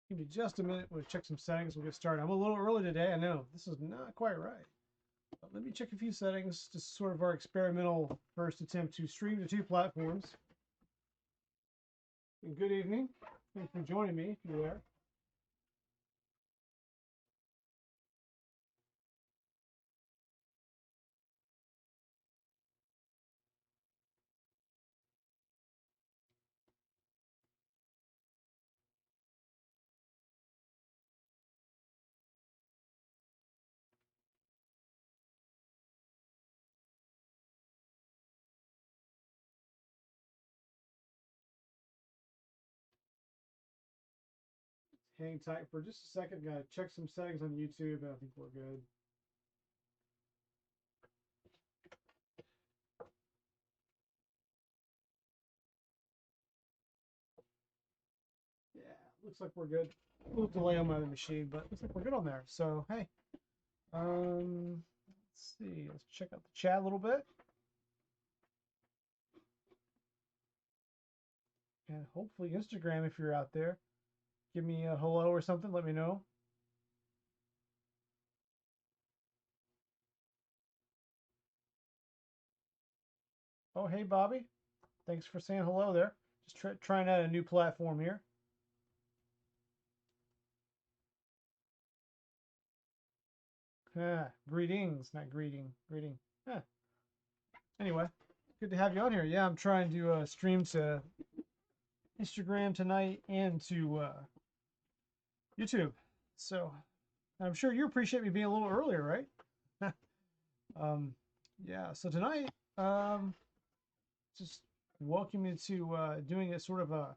Give me just a minute. We'll check some settings. We'll get started. I'm a little early today. I know this is not quite right. But let me check a few settings. Just sort of our experimental first attempt to stream to two platforms. And good evening. Thanks for joining me if you're there. Hang tight for just a second. Gotta check some settings on YouTube, and I think we're good. Yeah, looks like we're good. A little delay on my other machine, but looks like we're good on there. So hey, let's see. Let's check out the chat a little bit, and hopefully Instagram if you're out there. Give me a hello or something. Let me know. Oh, hey, Bobby. Thanks for saying hello there. Just trying out a new platform here. Greetings, not greeting. Greeting. Anyway, good to have you on here. Yeah, I'm trying to stream to Instagram tonight and to YouTube. So I'm sure you appreciate me being a little earlier, right? um, yeah. So tonight, just welcome you to doing a sort of a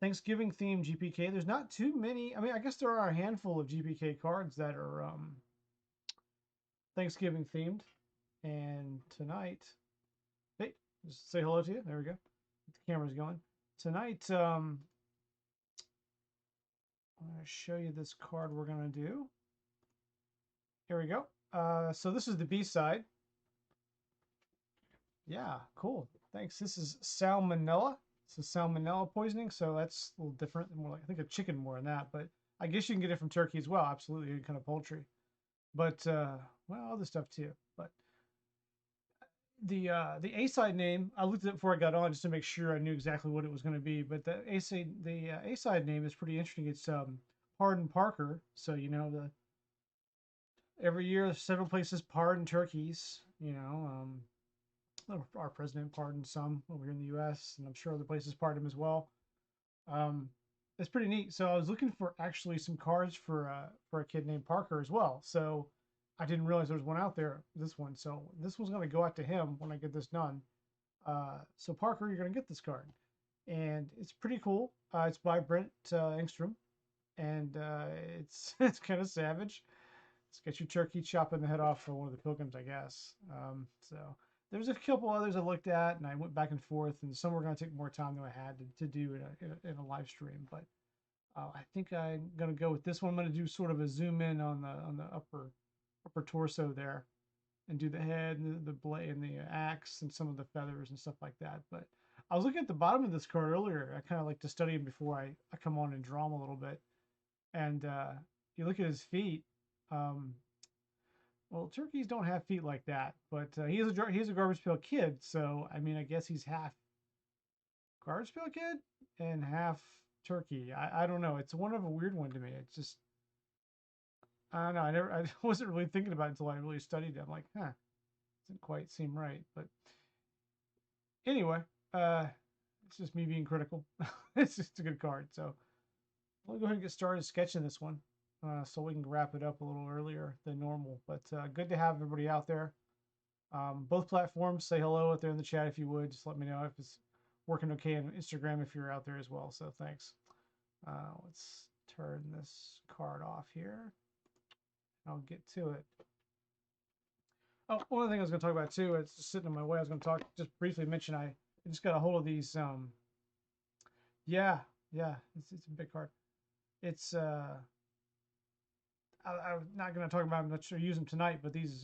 Thanksgiving themed GPK. There's not too many. I mean, I guess there are a handful of GPK cards that are Thanksgiving themed. And tonight, hey, just say hello to you. There we go. The camera's going. Tonight, I'm going to show you this card we're going to do. Here we go. So this is the B side. Yeah, cool. Thanks. This is salmonella. This is salmonella poisoning, so that's a little different. More like I think of chicken more than that, but I guess you can get it from turkey as well. Absolutely, any kind of poultry. But well, other stuff too. But the A side name I looked at it before I got on just to make sure I knew exactly what it was going to be. But the A side name is pretty interesting. It's Pardon Parker. So you know the every year several places pardon turkeys. You know, our president pardoned some over here in the U.S. and I'm sure other places pardon him as well. Um, it's pretty neat. So I was looking for actually some cards for a kid named Parker as well. So I didn't realize there was one out there. This one. So this one's going to go out to him when I get this done. So Parker, you're going to get this card, and it's pretty cool. It's by Brent Engstrom, and it's it's kind of savage. Let's get your turkey chopping the head off for one of the pilgrims, I guess. So there's a couple others I looked at, and I went back and forth, and some were going to take more time than I had to do in a live stream. But I think I'm going to go with this one. I'm going to do sort of a zoom in on the upper torso there, and do the head and the blade and the axe and some of the feathers and stuff like that. But I was looking at the bottom of this card earlier. I kind of like to study him before I come on and draw him a little bit. And you look at his feet. Um, well, turkeys don't have feet like that, but he's a garbage pail kid. So I mean, I guess he's half garbage pail kid and half turkey. I don't know. It's one of a weird one to me. It's just I don't know. I wasn't really thinking about it until I really studied it. I'm like, doesn't quite seem right. But anyway, it's just me being critical. It's just a good card. So we'll go ahead and get started sketching this one, so we can wrap it up a little earlier than normal. But good to have everybody out there. Both platforms, say hello out there in the chat if you would. Just let me know if it's working okay on Instagram if you're out there as well. So thanks. Let's turn this card off here. I'll get to it. Oh, one other thing I was going to talk about too, it's just sitting in my way. I was going to talk, just briefly mention, I just got a hold of these. Yeah, yeah, it's a big card. It's, I'm not going to talk about them. I'm not sure use them tonight, but these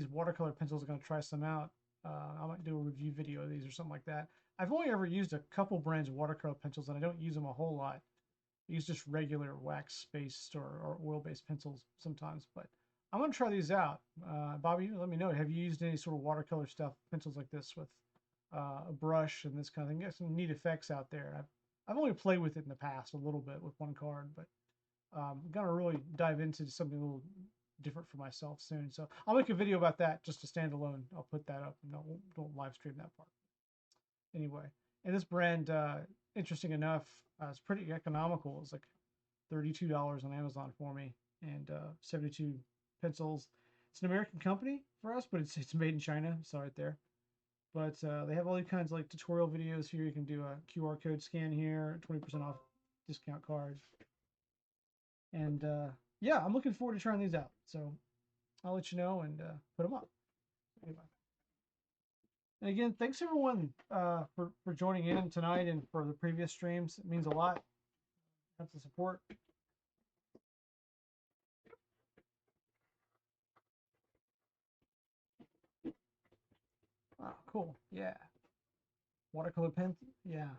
watercolor pencils are going to try some out. I might do a review video of these or something like that. I've only ever used a couple brands of watercolor pencils, and I don't use them a whole lot. I use just regular wax-based or oil-based pencils sometimes, but I'm gonna try these out. Bobby, let me know. Have you used any sort of watercolor stuff, pencils like this with a brush and this kind of thing? Get some neat effects out there. I've only played with it in the past a little bit with one card, but I'm gonna really dive into something a little different for myself soon. So I'll make a video about that, just a standalone. I'll put that up, and don't live stream that part. Anyway, and this brand, interesting enough, it's pretty economical. It's like $32 on Amazon for me, and 72 pencils. It's an American company for us, but it's made in China. So right there. But they have all these kinds of like tutorial videos here. You can do a QR code scan here, 20% off discount card. And yeah, I'm looking forward to trying these out. So I'll let you know and put them up. Anyway. And again, thanks everyone for joining in tonight and for the previous streams. It means a lot. That's the support. Oh, cool. Yeah. Watercolor pen. Yeah.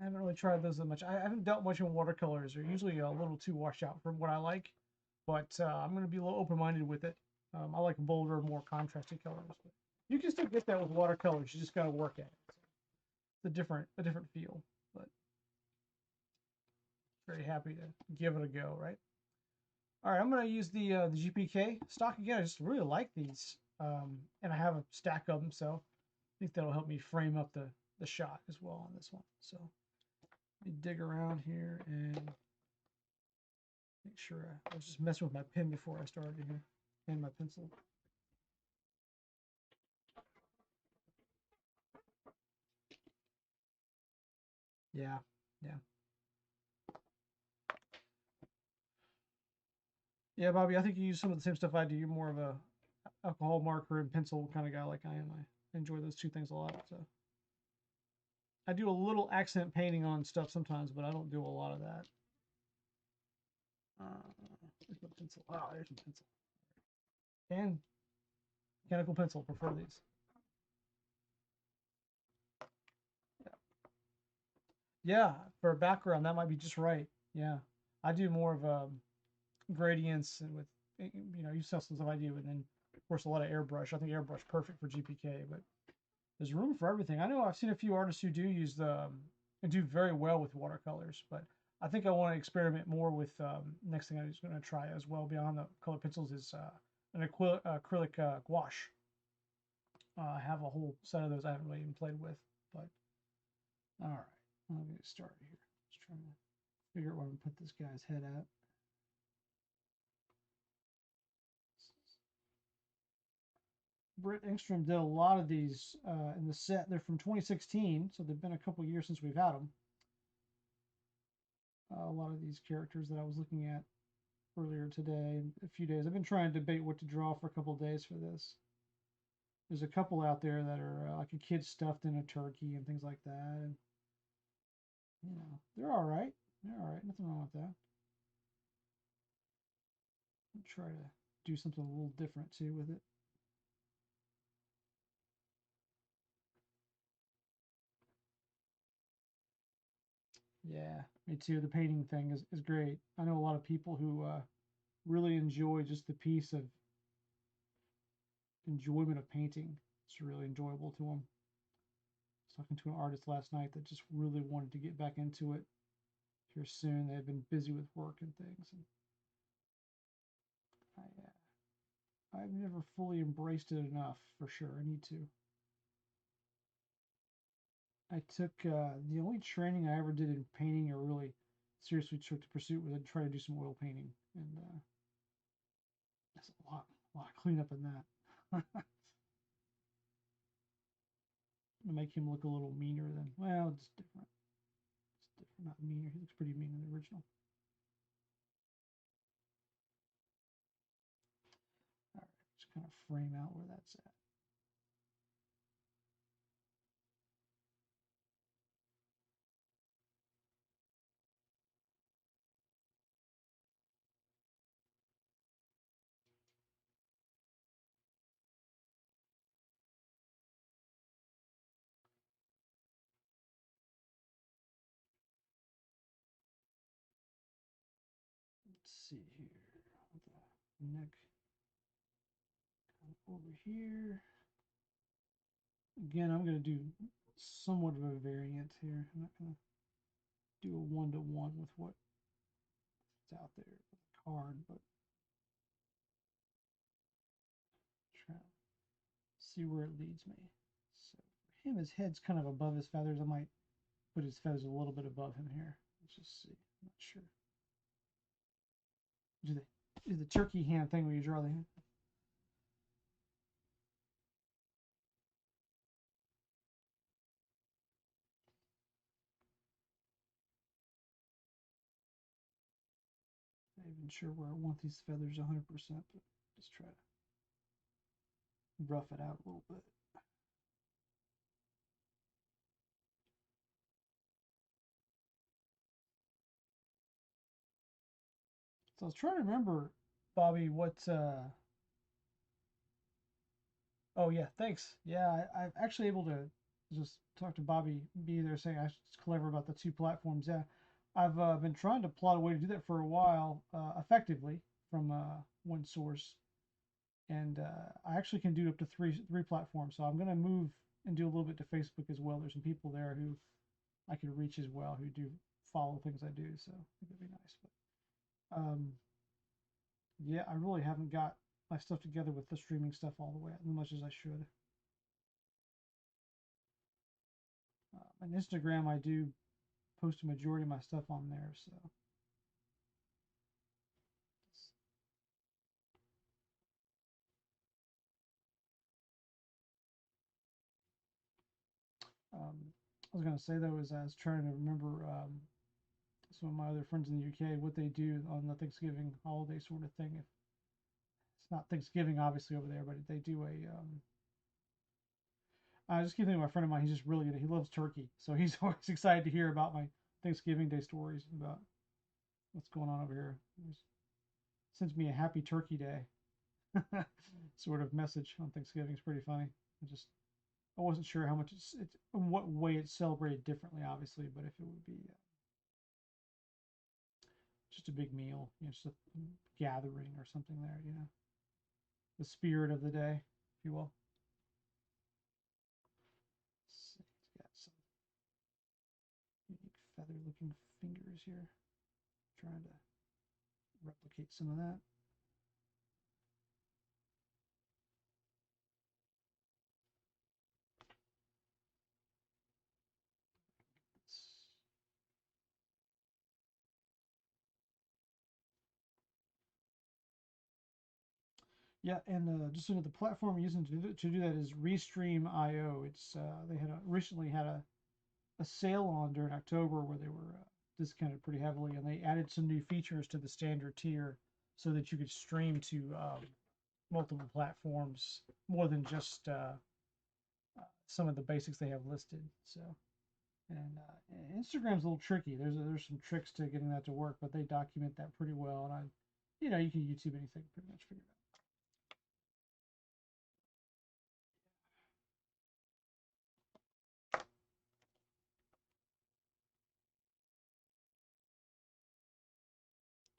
I haven't really tried those that much. I haven't dealt much in watercolors. They're usually a little too washed out from what I like. But I'm going to be a little open-minded with it. I like bolder, more contrasty colors. But you can still get that with watercolors. You just got to work at it. It's a different feel. But very happy to give it a go, right? All right, I'm going to use the GPK stock again. I just really like these. And I have a stack of them, so I think that'll help me frame up the shot as well on this one. So let me dig around here and make sure I was just messing with my pen before I started here and my pencil. Yeah, yeah. Yeah, Bobby, I think you use some of the same stuff I do. You're more of a alcohol marker and pencil kind of guy like I am. I enjoy those two things a lot. So I do a little accent painting on stuff sometimes, but I don't do a lot of that. There's my pencil. Oh, there's my pencil. And mechanical pencil, prefer these. Yeah, for a background, that might be just right. Yeah, I do more of gradients and with, you saw some stuff I do, and then of course a lot of airbrush. I think airbrush perfect for GPK, but there's room for everything. I know I've seen a few artists who do use the and do very well with watercolors, but I think I want to experiment more with next thing I'm just going to try as well beyond the color pencils is an acrylic gouache. I have a whole set of those I haven't really even played with, but all right, let me get started here. Just trying to figure out where I'm going to put this guy's head at. Britt Engstrom did a lot of these in the set. They're from 2016, so they've been a couple years since we've had them. A lot of these characters that I was looking at earlier today, a few days. I've been trying to debate what to draw for a couple of days for this. There's a couple out there that are like a kid stuffed in a turkey and things like that. And, they're all right. They're all right. Nothing wrong with that. I'll try to do something a little different too with it. Yeah, me too. The painting thing is great. I know a lot of people who really enjoy just the piece of enjoyment of painting. It's really enjoyable to them. I was talking to an artist last night that just really wanted to get back into it here soon. They had been busy with work and things. And I've never fully embraced it enough, for sure. I need to. I took the only training I ever did in painting or really seriously took to pursue was to try to do some oil painting. And that's a lot of cleanup in that. To make him look a little meaner than, well, just different. Just different, not meaner. He looks pretty mean in the original. All right, just kind of frame out where that's at. Let's see here. The neck over here. Again, I'm going to do somewhat of a variant here. I'm not going to do a one-to-one with what's out there with the card, but try to see where it leads me. So for him, his head's kind of above his feathers. I might put his feathers a little bit above him here. Let's just see. I'm not sure. Do the turkey hand thing where you draw the hand. Not even sure where I want these feathers 100%, but just try to rough it out a little bit. So I was trying to remember, Bobby, what oh yeah, thanks. Yeah, I'm actually able to just talk to Bobby B there saying I was clever about the two platforms. Yeah, I've been trying to plot a way to do that for a while, effectively from one source, and I actually can do up to three platforms. So I'm going to move and do a little bit to Facebook as well. There's some people there who I can reach as well who do follow things I do, so I think that'd be nice. But yeah, I really haven't got my stuff together with the streaming stuff all the way as much as I should. On Instagram, I do post a majority of my stuff on there, so I was going to say though is I was trying to remember some of my other friends in the UK what they do on the Thanksgiving holiday sort of thing. If it's not Thanksgiving obviously over there, but they do a I just keep thinking of a friend of mine. He's just really good. He loves turkey, so he's always excited to hear about my Thanksgiving Day stories about what's going on over here. He sends me a happy turkey day sort of message on Thanksgiving. It's pretty funny. I wasn't sure how much it's in what way it's celebrated differently, obviously, but if it would be just a big meal, just a gathering or something there, the spirit of the day, if you will. It's got some unique feather-looking fingers here. Trying to replicate some of that. Yeah, and just so the platform I'm using to do that is Restream.io. It's they recently had a sale on during October where they were discounted pretty heavily, and they added some new features to the standard tier so that you could stream to multiple platforms more than just some of the basics they have listed. So, and Instagram's a little tricky. There's some tricks to getting that to work, but they document that pretty well, and you can YouTube anything pretty much figure it out.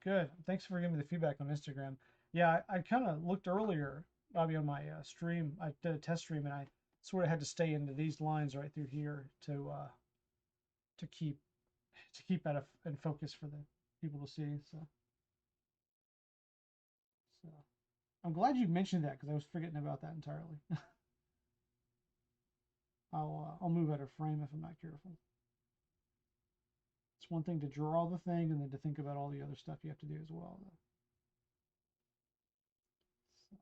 Good. Thanks for giving me the feedback on Instagram. Yeah, I kind of looked earlier, Bobby, on my stream. I did a test stream, and I sort of had to stay into these lines right through here to keep that in focus for the people to see. So I'm glad you mentioned that because I was forgetting about that entirely. I'll move out of frame if I'm not careful. It's one thing to draw the thing, and then to think about all the other stuff you have to do as well. So,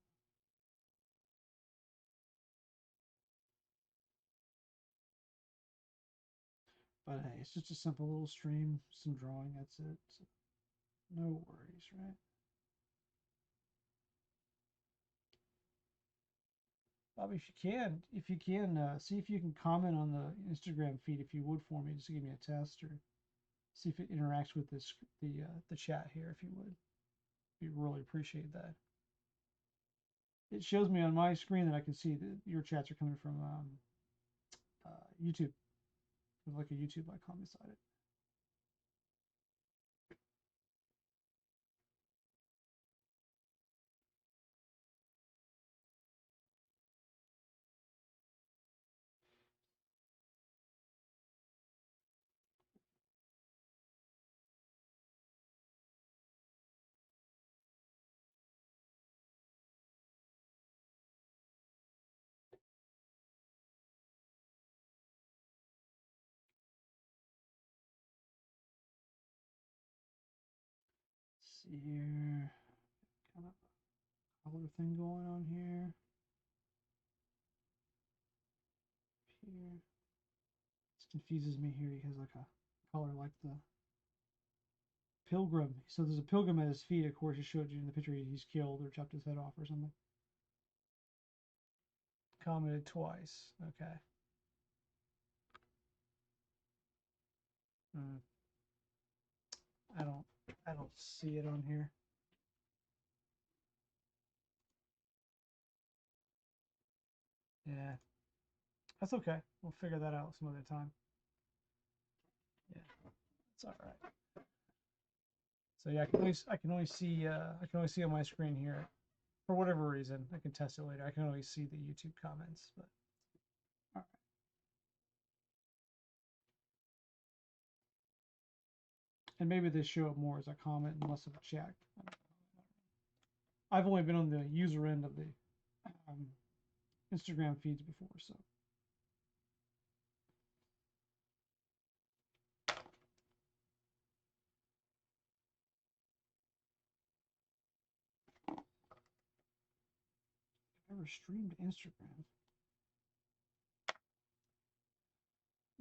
but hey, it's just a simple little stream, some drawing. That's it. So, no worries, right? Bobby, if you can, see if you can comment on the Instagram feed if you would for me, just to give me a test or see if it interacts with the chat here if you would. We really appreciate that. It shows me on my screen that I can see that your chats are coming from YouTube, with like a YouTube icon beside it. see here. Kind of a color thing going on here. Here. This confuses me here. He has like a color like the pilgrim. So there's a pilgrim at his feet. Of course, he showed you in the picture he's killed or chopped his head off or something. Commented twice. Okay. Hmm. I don't see it on here. Yeah, that's okay. We'll figure that out some other time. Yeah, it's all right. So yeah, I can only see on my screen here for whatever reason. I can test it later. I can only see the YouTube comments, but all right. And maybe they show up more as a comment and less of a chat. I've only been on the user end of the um, Instagram feeds before, so. I've never streamed Instagram.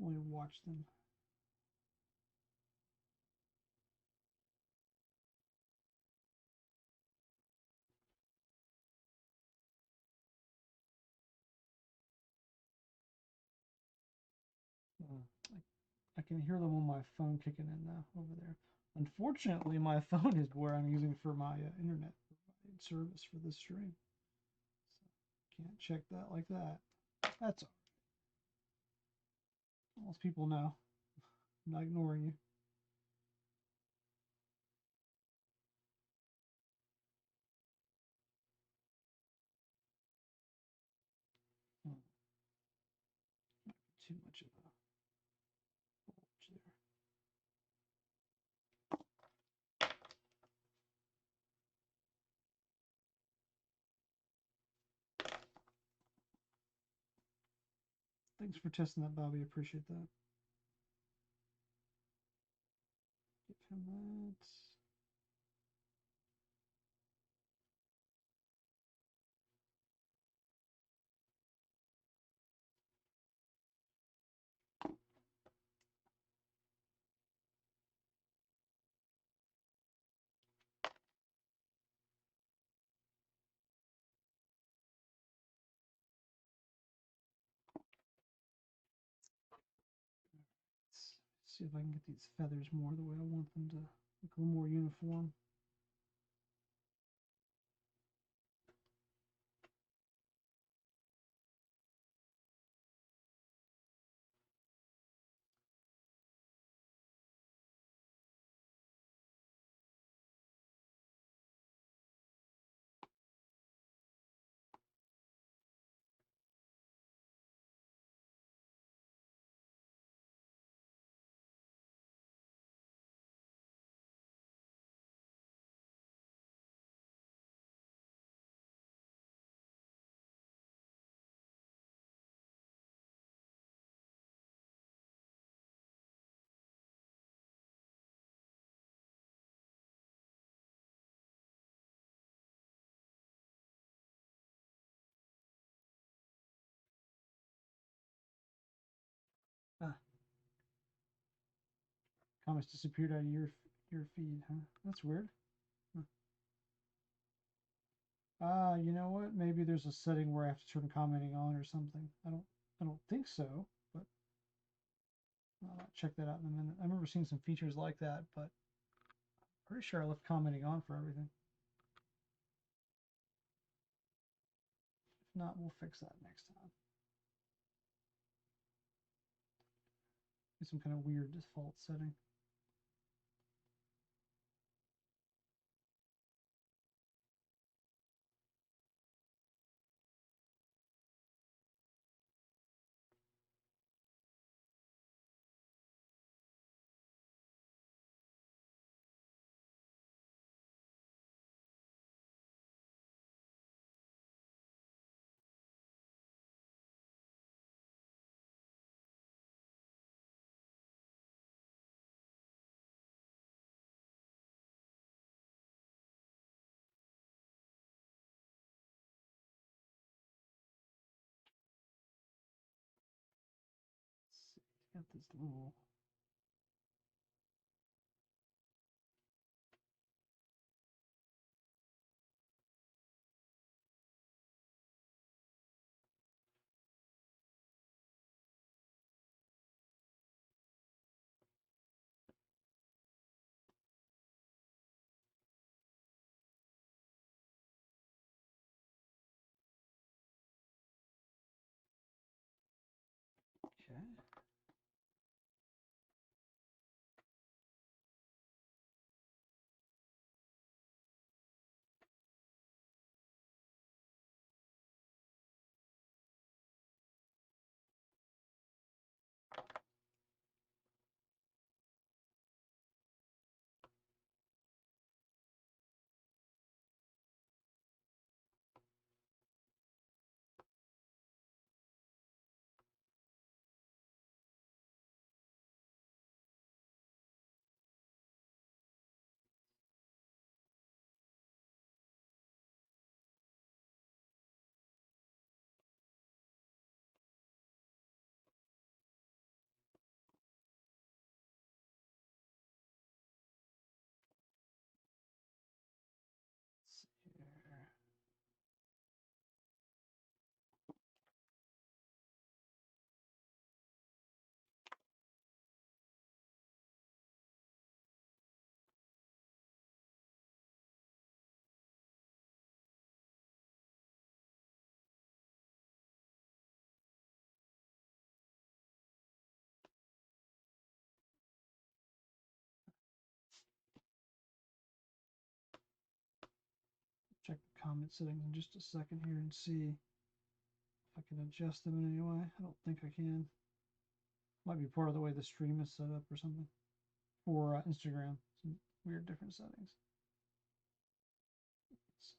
Only watched them. I can hear them on my phone kicking in now over there. Unfortunately, my phone is where I'm using for my internet service for this stream. So can't check that like that. That's all right. Most people know. I'm not ignoring you. Oh, too much of a bulge there. Thanks for testing that, Bobby. Appreciate that. Give him that. Let's see if I can get these feathers more the way I want them to look a little more uniform. Ah, comments disappeared out of your feed, huh? That's weird. Huh. You know what? Maybe there's a setting where I have to turn commenting on or something. I don't think so, but I'll check that out in a minute. I remember seeing some features like that, but I'm pretty sure I left commenting on for everything. If not, we'll fix that next time. It's some kind of weird default setting. Got this little. Okay. Let's see here. Check the comment settings in just a second here and see if I can adjust them in any way. I don't think I can. Might be part of the way the stream is set up or something. For Instagram, some weird different settings. Let's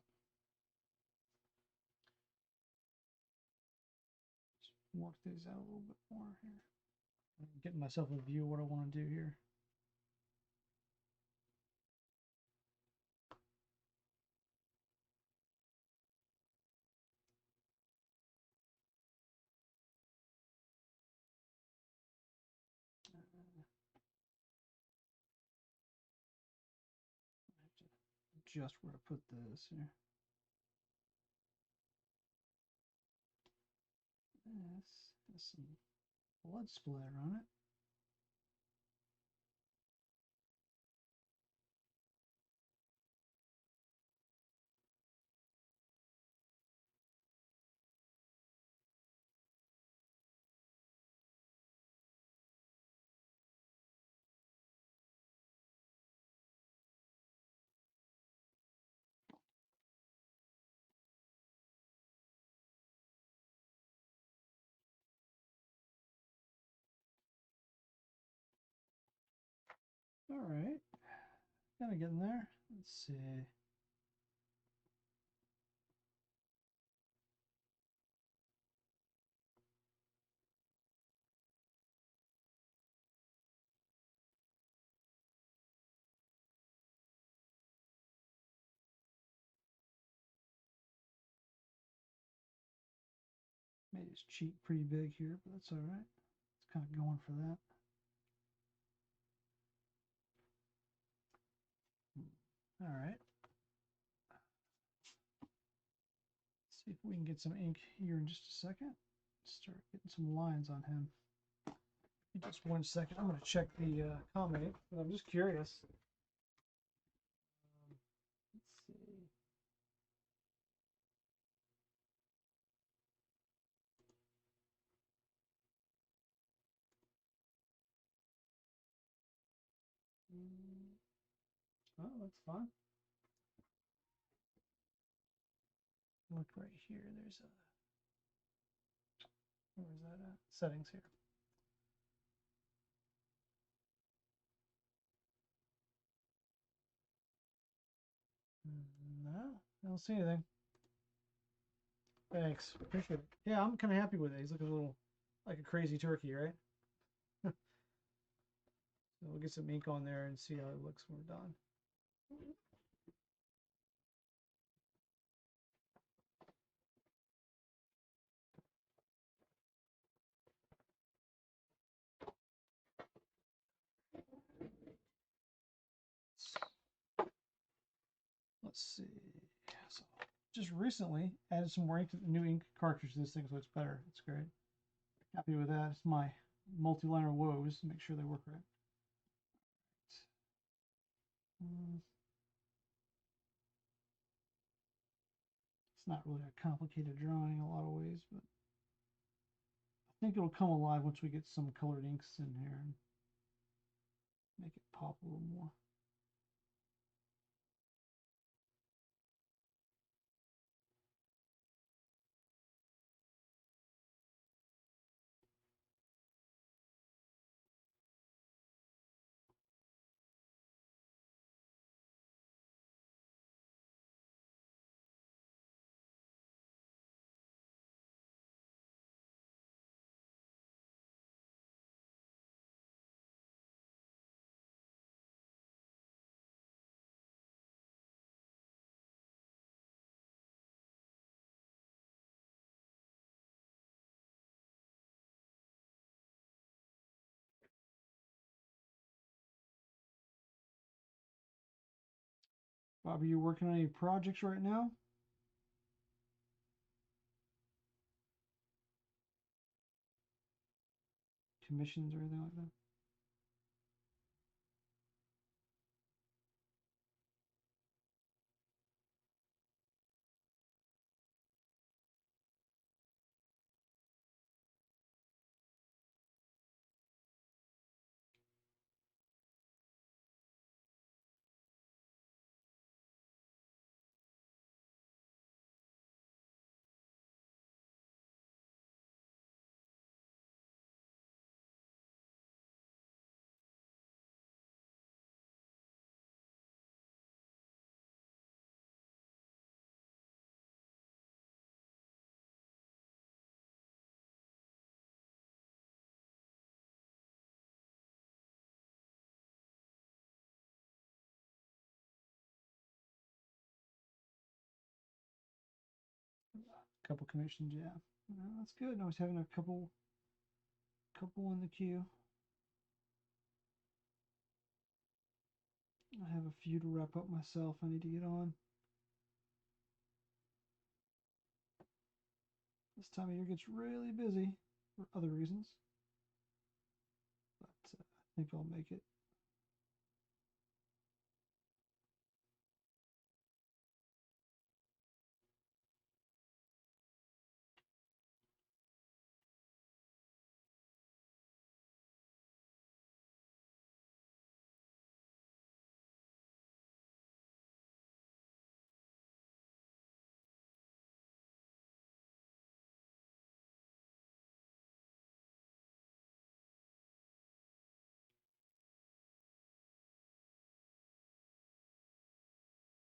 work these out a little bit more here. I'm getting myself a view of what I want to do here. Just where to put this here. This has some blood splatter on it. All right, kind of getting there. Let's see. Made his cheek pretty big here, but that's all right. It's kind of going for that. All right. See if we can get some ink here in just a second. Start getting some lines on him. Just 1 second. I'm going to check the comment, but I'm just curious. Let's see. Oh, that's fine. Look right here. There's a. Where is that at? Settings here. No, I don't see anything. Thanks. Appreciate it. Yeah, I'm kind of happy with it. He's looking a little like a crazy turkey, right? So we'll get some ink on there and see how it looks when we're done. let's see. So just recently added some more ink to the new ink cartridge to this thing, so it's better. It's great. Happy with that. It's my multi-liner woes. Make sure they work right. It's not really a complicated drawing in a lot of ways, but I think it'll come alive once we get some colored inks in here and make it pop a little more. Bobby, you working on any projects right now? Commissions or anything like that? A couple commissions, yeah. That's good. I was having a couple in the queue. I have a few to wrap up myself. I need to get on. This time of year gets really busy for other reasons, but I think I'll make it.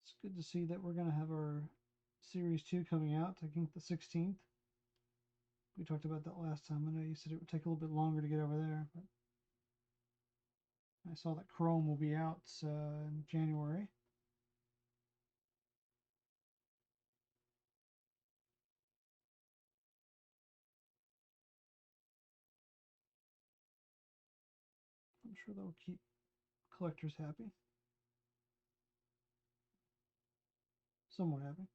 It's good to see that we're going to have our Series 2 coming out, I think the 16th. We talked about that last time. I know you said it would take a little bit longer to get over there, but I saw that Chrome will be out in January. I'm sure that will keep collectors happy. Somewhat happy.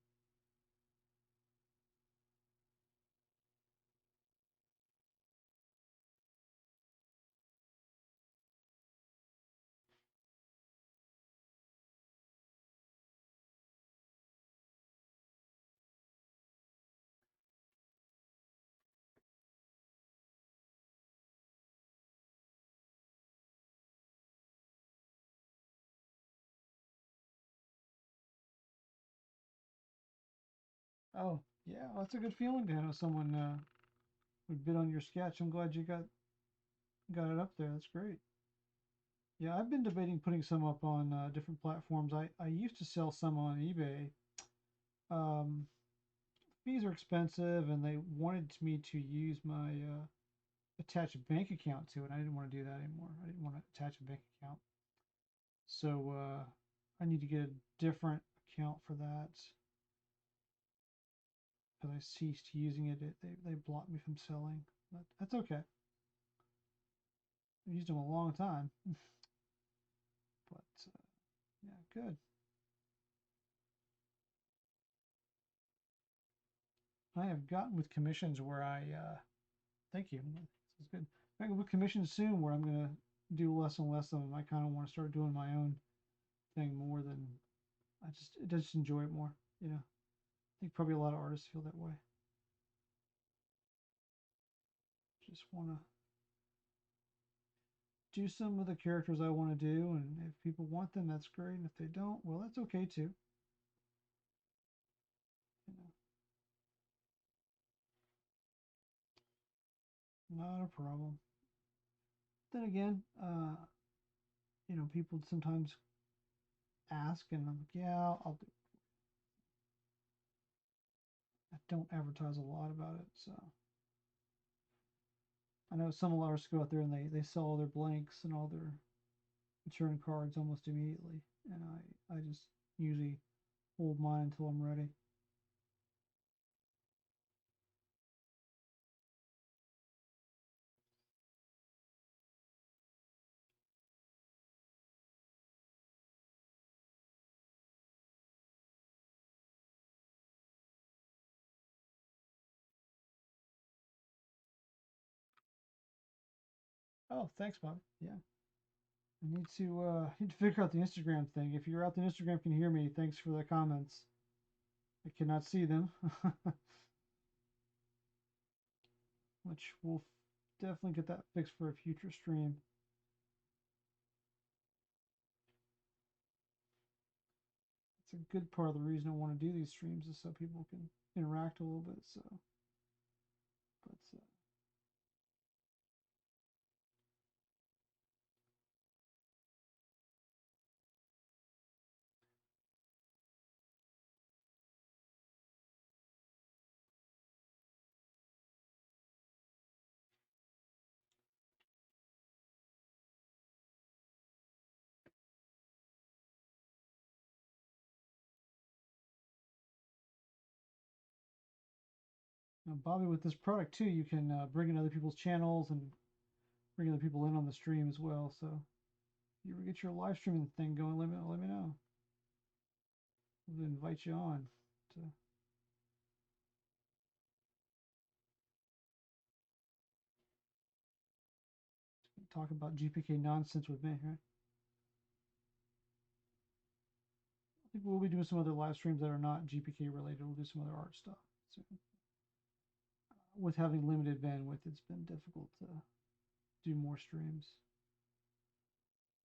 Oh, yeah, well, that's a good feeling to have someone would bid on your sketch. I'm glad you got it up there. That's great. Yeah, I've been debating putting some up on different platforms. I used to sell some on eBay. Um, Fees are expensive, and they wanted me to use my attach a bank account to it. I didn't want to do that anymore. I didn't want to attach a bank account. So I need to get a different account for that because I ceased using it. They blocked me from selling, but that's okay. I've used them a long time, but yeah, good. I have gotten with commissions where thank you. This is good. I can with commissions soon where I'm gonna do less and less of them. I kind of want to start doing my own thing more than I just enjoy it more. You know, I think probably a lot of artists feel that way. Just want to do some of the characters I want to do, and if people want them, that's great. And if they don't, well, that's okay too. You know, not a problem. Then again, people sometimes ask, and I'm like, yeah, I'll do. I don't advertise a lot about it, so I know some artists go out there and they sell all their blanks and all their return cards almost immediately, and I just usually hold mine until I'm ready. Oh, thanks, Bob. Yeah, I need to figure out the Instagram thing. If you're out there, Instagram can hear me. Thanks for the comments. I cannot see them, which we'll definitely get that fixed for a future stream. It's a good part of the reason I want to do these streams is so people can interact a little bit. So, but now, Bobby, with this product too, you can bring in other people's channels and bring other people in on the stream as well. So, if you ever get your live streaming thing going, let me know. We'll invite you on to talk about GPK nonsense with me, right? I think we'll be doing some other live streams that are not GPK related. We'll do some other art stuff. So, with having limited bandwidth, it's been difficult to do more streams,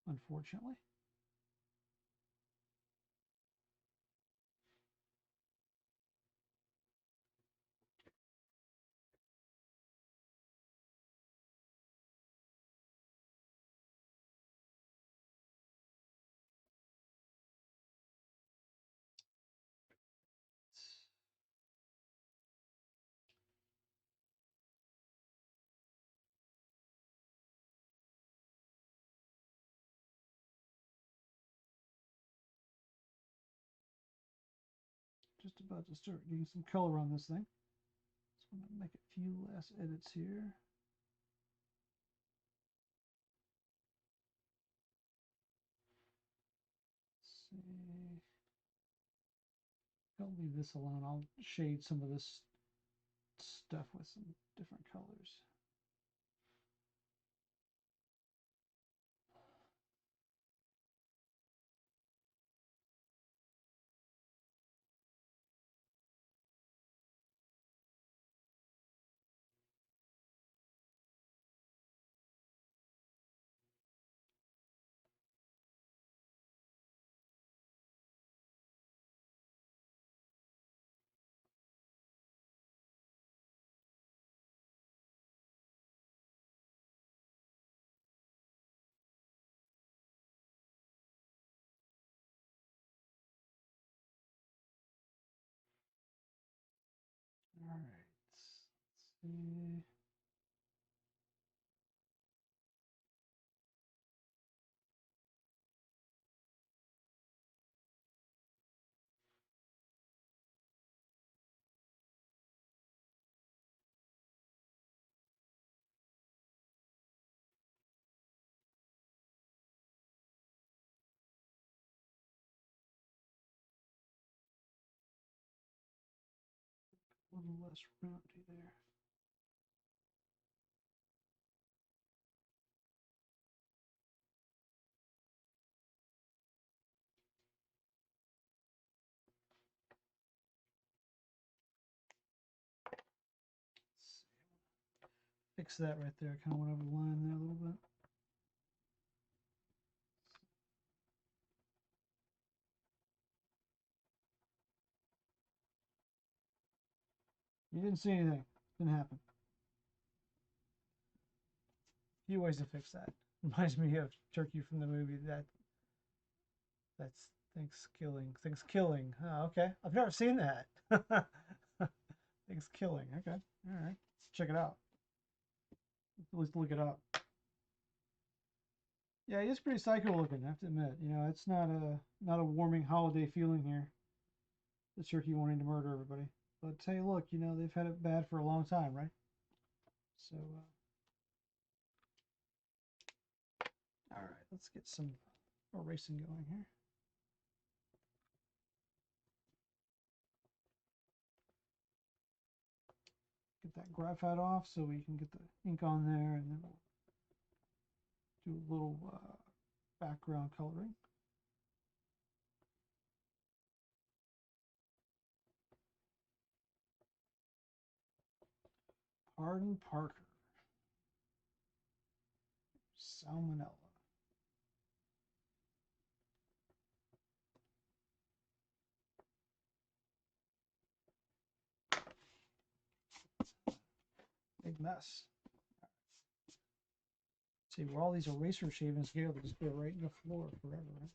unfortunately. Just about to start getting some color on this thing. Just want to make a few last edits here. Let's see. I'll leave this alone. I'll shade some of this stuff with some different colors. All right. Let's see. A little less roundy there. Fix that right there. I kind of went over the line there a little bit. You didn't see anything. Didn't happen. A few ways to fix that. Reminds me of Turkey from the movie. That's Thanksgiving. Thanksgiving. Oh, okay. I've never seen that. Thanksgiving. Okay. All right. Check it out. At least look it up. Yeah, it's pretty psycho looking, I have to admit. You know, it's not a warming holiday feeling here. The turkey wanting to murder everybody. But hey, look, you know, they've had it bad for a long time, right? So, all right, let's get some erasing going here. Get that graphite off so we can get the ink on there, and then we'll do a little background coloring. Arden Parker. Salmonella. Big mess. See, where all these eraser shavings go, they just go right in the floor forever, right?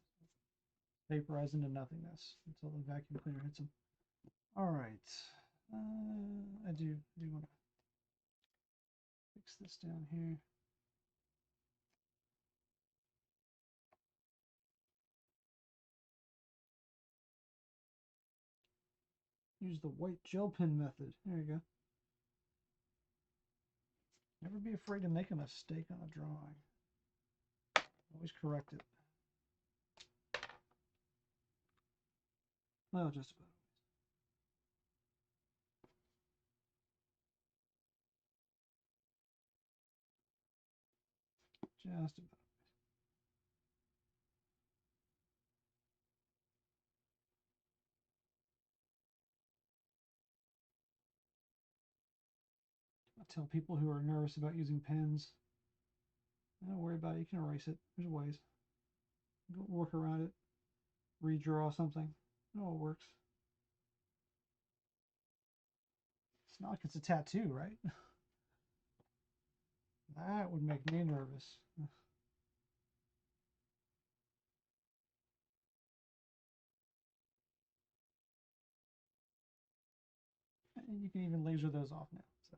Vaporize into nothingness until the vacuum cleaner hits them. All right. I do want to fix this down here. Use the white gel pen method. There you go. Never be afraid to make a mistake on a drawing. Always correct it. Well, just about. Just about. I tell people who are nervous about using pens, don't worry about it. You can erase it. There's ways. Go work around it. Redraw something. It all works. It's not like it's a tattoo, right? That would make me nervous. And you can even laser those off now. So,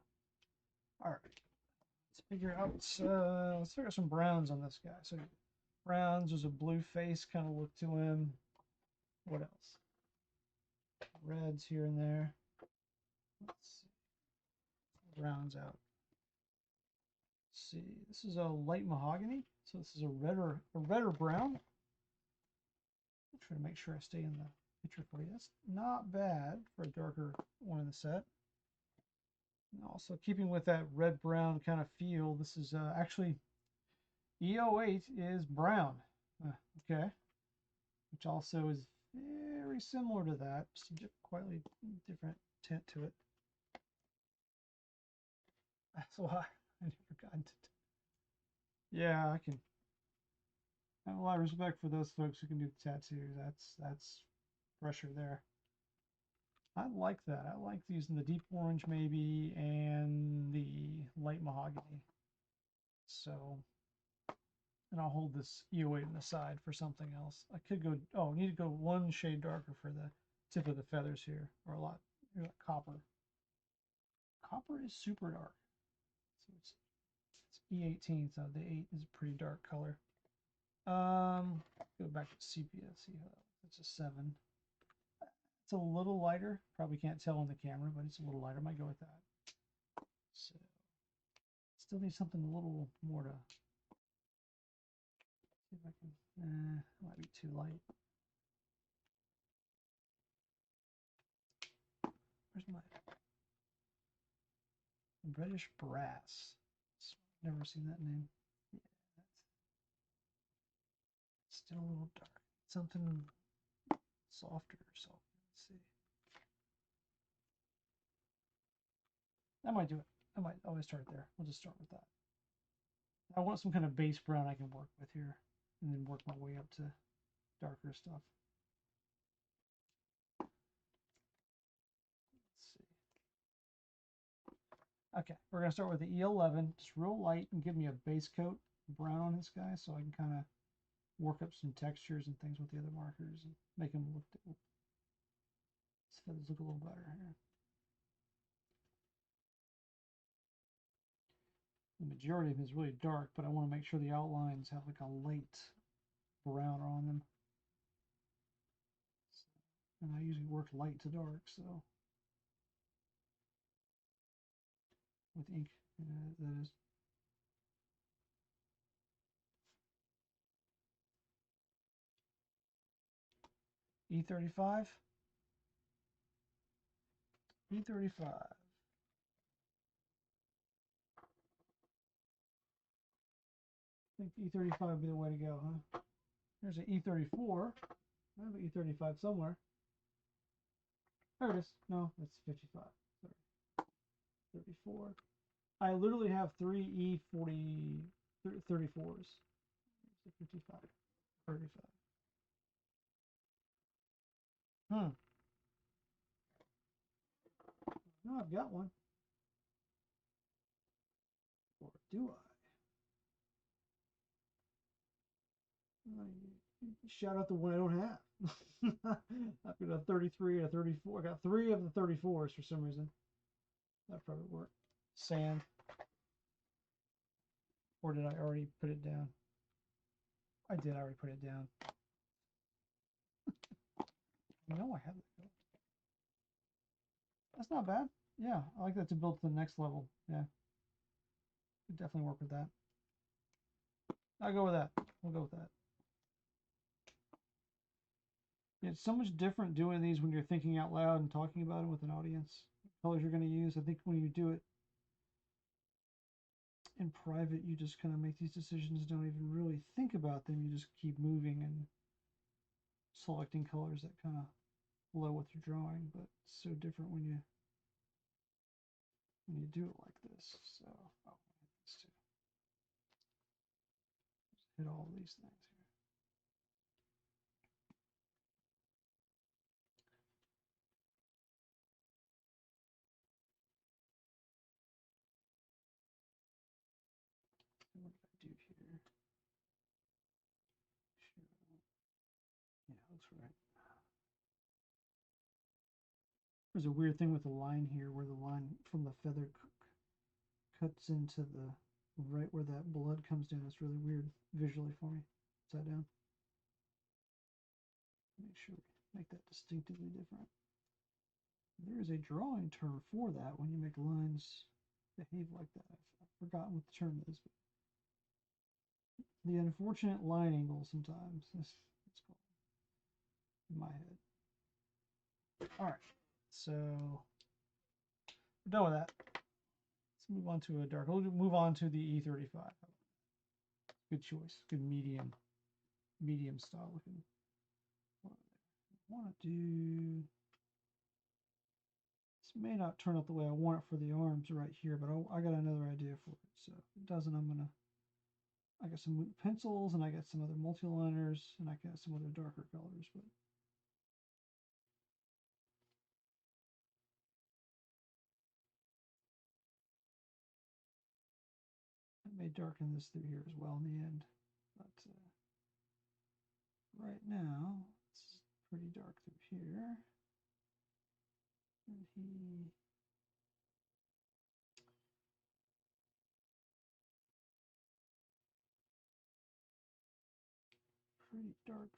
all right. Let's figure out some browns on this guy. So browns, there's a blue face kind of look to him. What else? Reds here and there. Let's see. Rounds out. Let's see. This is a light mahogany. So this is a redder brown. I'll try to make sure I stay in the picture for you. That's not bad for a darker one in the set. And also keeping with that red brown kind of feel, this is actually E08 is brown. Okay. Which also is very similar to that, just a quite different tint to it. That's why I never got into it. Yeah, I can have a lot of respect for those folks who can do the tattoos. That's pressure there. I like that. I like using the deep orange maybe and the light mahogany. So, and I'll hold this E08 on the side for something else. I could go, oh, I need to go one shade darker for the tip of the feathers here, or a lot, like copper. Copper is super dark. So it's E18, so the 8 is a pretty dark color. Go back to sepia, see how it's a 7. It's a little lighter. Probably can't tell on the camera, but it's a little lighter. Might go with that. So still need something a little more to see if I can. Might be too light. Where's my Reddish brass. Never seen that name. Yeah, that's still a little dark. Something softer or something. Let's see. That might do it. I might always start there. We'll just start with that. I want some kind of base brown I can work with here, and then work my way up to darker stuff. Let's see. Okay, we're gonna start with the E11, just real light, and give me a base coat brown on this guy, so I can kind of work up some textures and things with the other markers and make them look. His feathers look a little better here. The majority of it is really dark, but I want to make sure the outlines have like a light brown on them. And I usually work light to dark, so with ink, that is. E35. E35. I think E35 would be the way to go, huh? There's an E34. I have an E35 somewhere. There it is. No, that's 55. Sorry. 34. I literally have three E40 34s. 55. 35. Hmm. No, I've got one. Or do I? Shout out the one I don't have. I've got a 33 and a 34. I got three of the 34s for some reason. That probably work. Sand. Or did I already put it down? I did already put it down. I know I have it. That's not bad. Yeah, I like that to build to the next level. Yeah. Could definitely work with that. I'll go with that. We'll go with that. It's so much different doing these when you're thinking out loud and talking about them with an audience. Colors you're going to use. I think when you do it in private, you just kind of make these decisions, don't even really think about them. You just keep moving and selecting colors that kind of flow with your drawing. But it's so different when you do it like this. So, oh, these two. Just hit all of these things here. What did I do here? Yeah, looks right. There's a weird thing with the line here where the line from the feather cuts into the right where that blood comes down. It's really weird visually for me. Upside down. Make sure we make that distinctively different. There is a drawing term for that when you make lines behave like that. I've forgotten what the term is. But the unfortunate line angle sometimes. That's called in my head. All right, so we're done with that. Let's move on to a dark. We'll move on to the E35. Good choice. Good medium style looking. I want to do. This may not turn out the way I want it for the arms right here, but I got another idea for it. So if it doesn't, I got some pencils and I got some other multi-liners and I got some other darker colors, but I may darken this through here as well in the end. But right now, it's pretty dark through here. And he pretty dark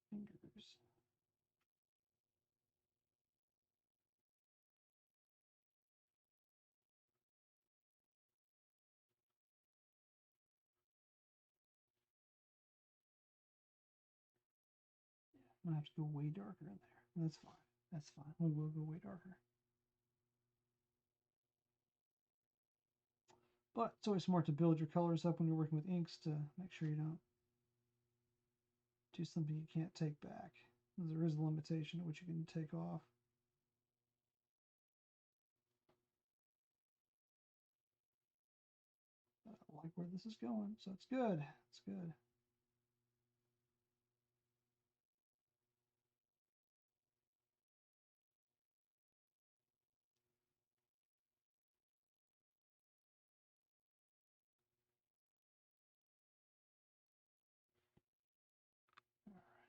fingers. I'm gonna have to go way darker in there. That's fine. That's fine. We will go way darker. But it's always smart to build your colors up when you're working with inks to make sure you don't do something you can't take back. There is a limitation at which you can take off. I like where this is going, so it's good. It's good. All right.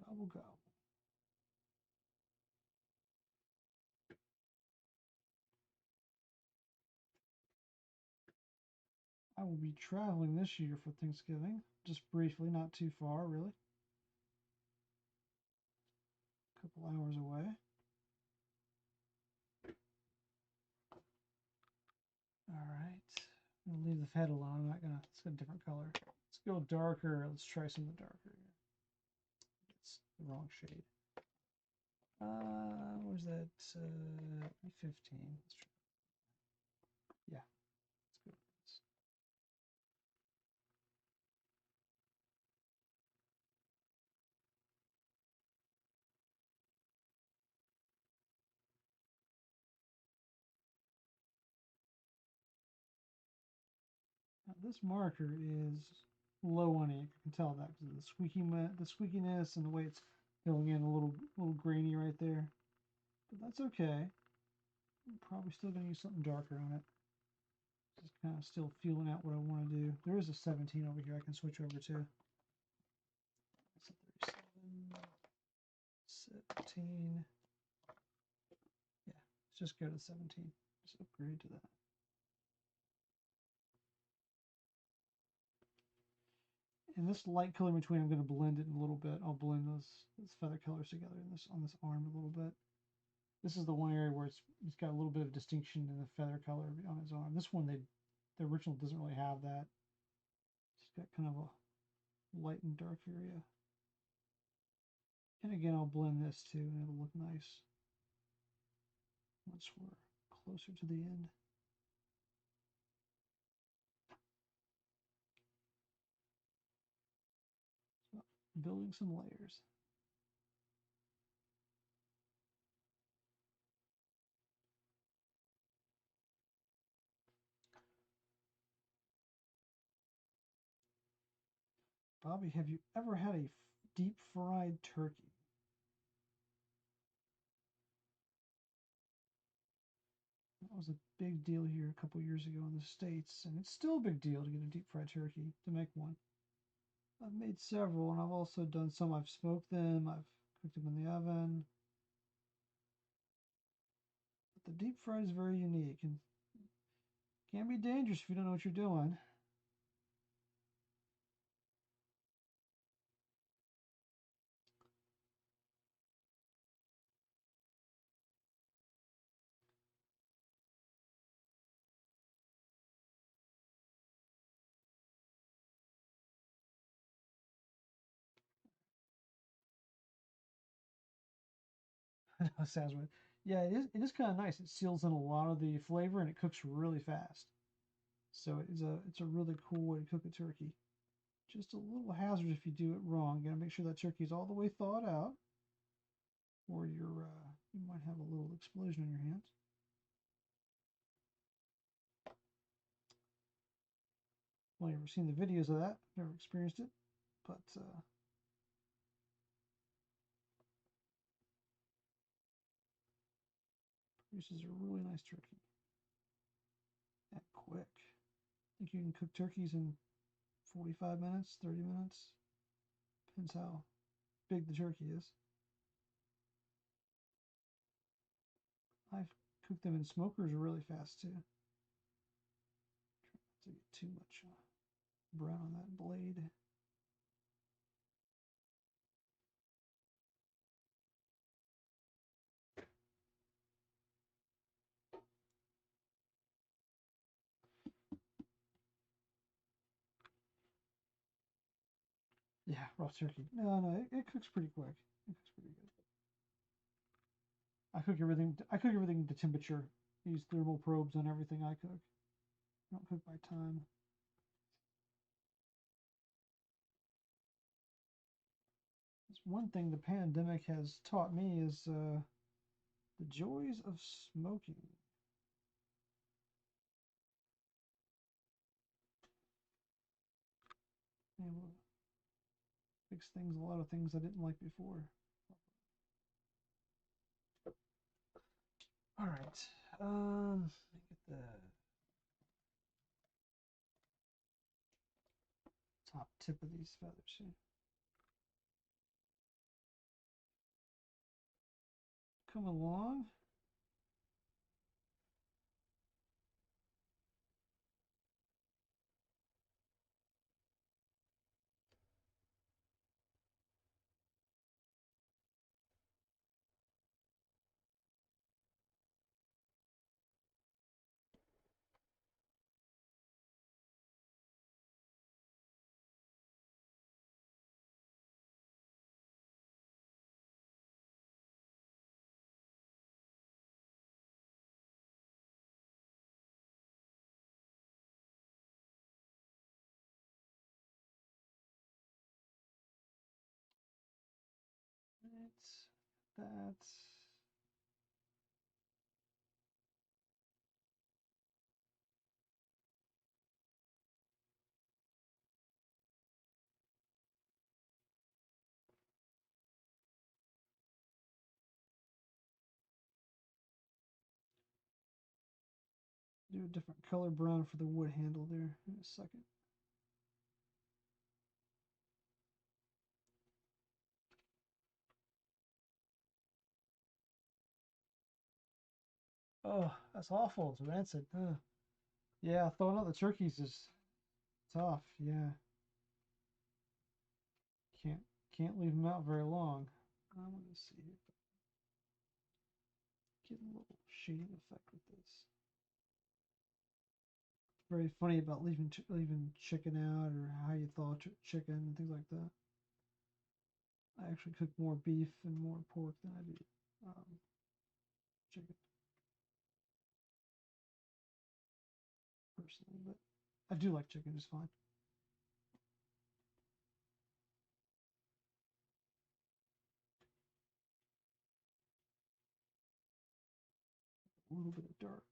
Gobble gobble. I will be traveling this year for Thanksgiving, just briefly, not too far, really. A couple hours away. All right. I'm gonna leave the head alone. I'm not gonna. Let's get a different color. Let's go darker. Let's try something darker. It's the wrong shade. What was that? 15. Let's try. Yeah, let's go. Now, this marker is low on ink. I can tell that because of the squeakiness and the way it's going in a little grainy right there. But that's okay. I'm probably still going to use something darker on it. Just kind of still feeling out what I want to do. There is a 17 over here I can switch over to. That's a 37, 17. Yeah, let's just go to 17. Just upgrade to that. And this light color in between, I'm going to blend it in a little bit. I'll blend those feather colors together in this on this arm a little bit. This is the one area where it's got a little bit of distinction in the feather color on his arm. This one, the original doesn't really have that. It's got kind of a light and dark area. And again, I'll blend this too, and it'll look nice once we're closer to the end. So, building some layers. Bobby, have you ever had a deep fried turkey? That was a big deal here a couple years ago in the States, and it's still a big deal to get a deep fried turkey, to make one. I've made several, and I've also done some. I've smoked them, I've cooked them in the oven. But the deep fry is very unique and can be dangerous if you don't know what you're doing. It sounds weird. Yeah, it is kind of nice. It seals in a lot of the flavor and it cooks really fast. So it's a really cool way to cook a turkey. Just a little hazard if you do it wrong. You gotta make sure that turkey is all the way thawed out, or you might have a little explosion in your hands. Well, you've ever seen the videos of that? Never experienced it, but produces a really nice turkey. And quick. I think you can cook turkeys in 45 minutes, 30 minutes. Depends how big the turkey is. I've cooked them in smokers really fast too. Try not to get too much brown on that blade. Yeah, raw turkey. No, it cooks pretty quick. It cooks pretty good. I cook everything to temperature. use thermal probes on everything I cook. I don't cook by time. That's one thing the pandemic has taught me is the joys of smoking. Able to fix things, a lot of things I didn't like before. All right, let me get the top tip of these feathers here. Come along. That's do a different color brown for the wood handle there in a second. Oh, that's awful. It's rancid. Yeah, throwing out the turkeys is tough. Yeah, can't can't leave them out very long. I want to see if I get a little shading effect with this. Very funny about leaving chicken out or how you thaw chicken and things like that. I actually cook more beef and more pork than I do chicken personally, but I do like chicken just fine. A little bit of dark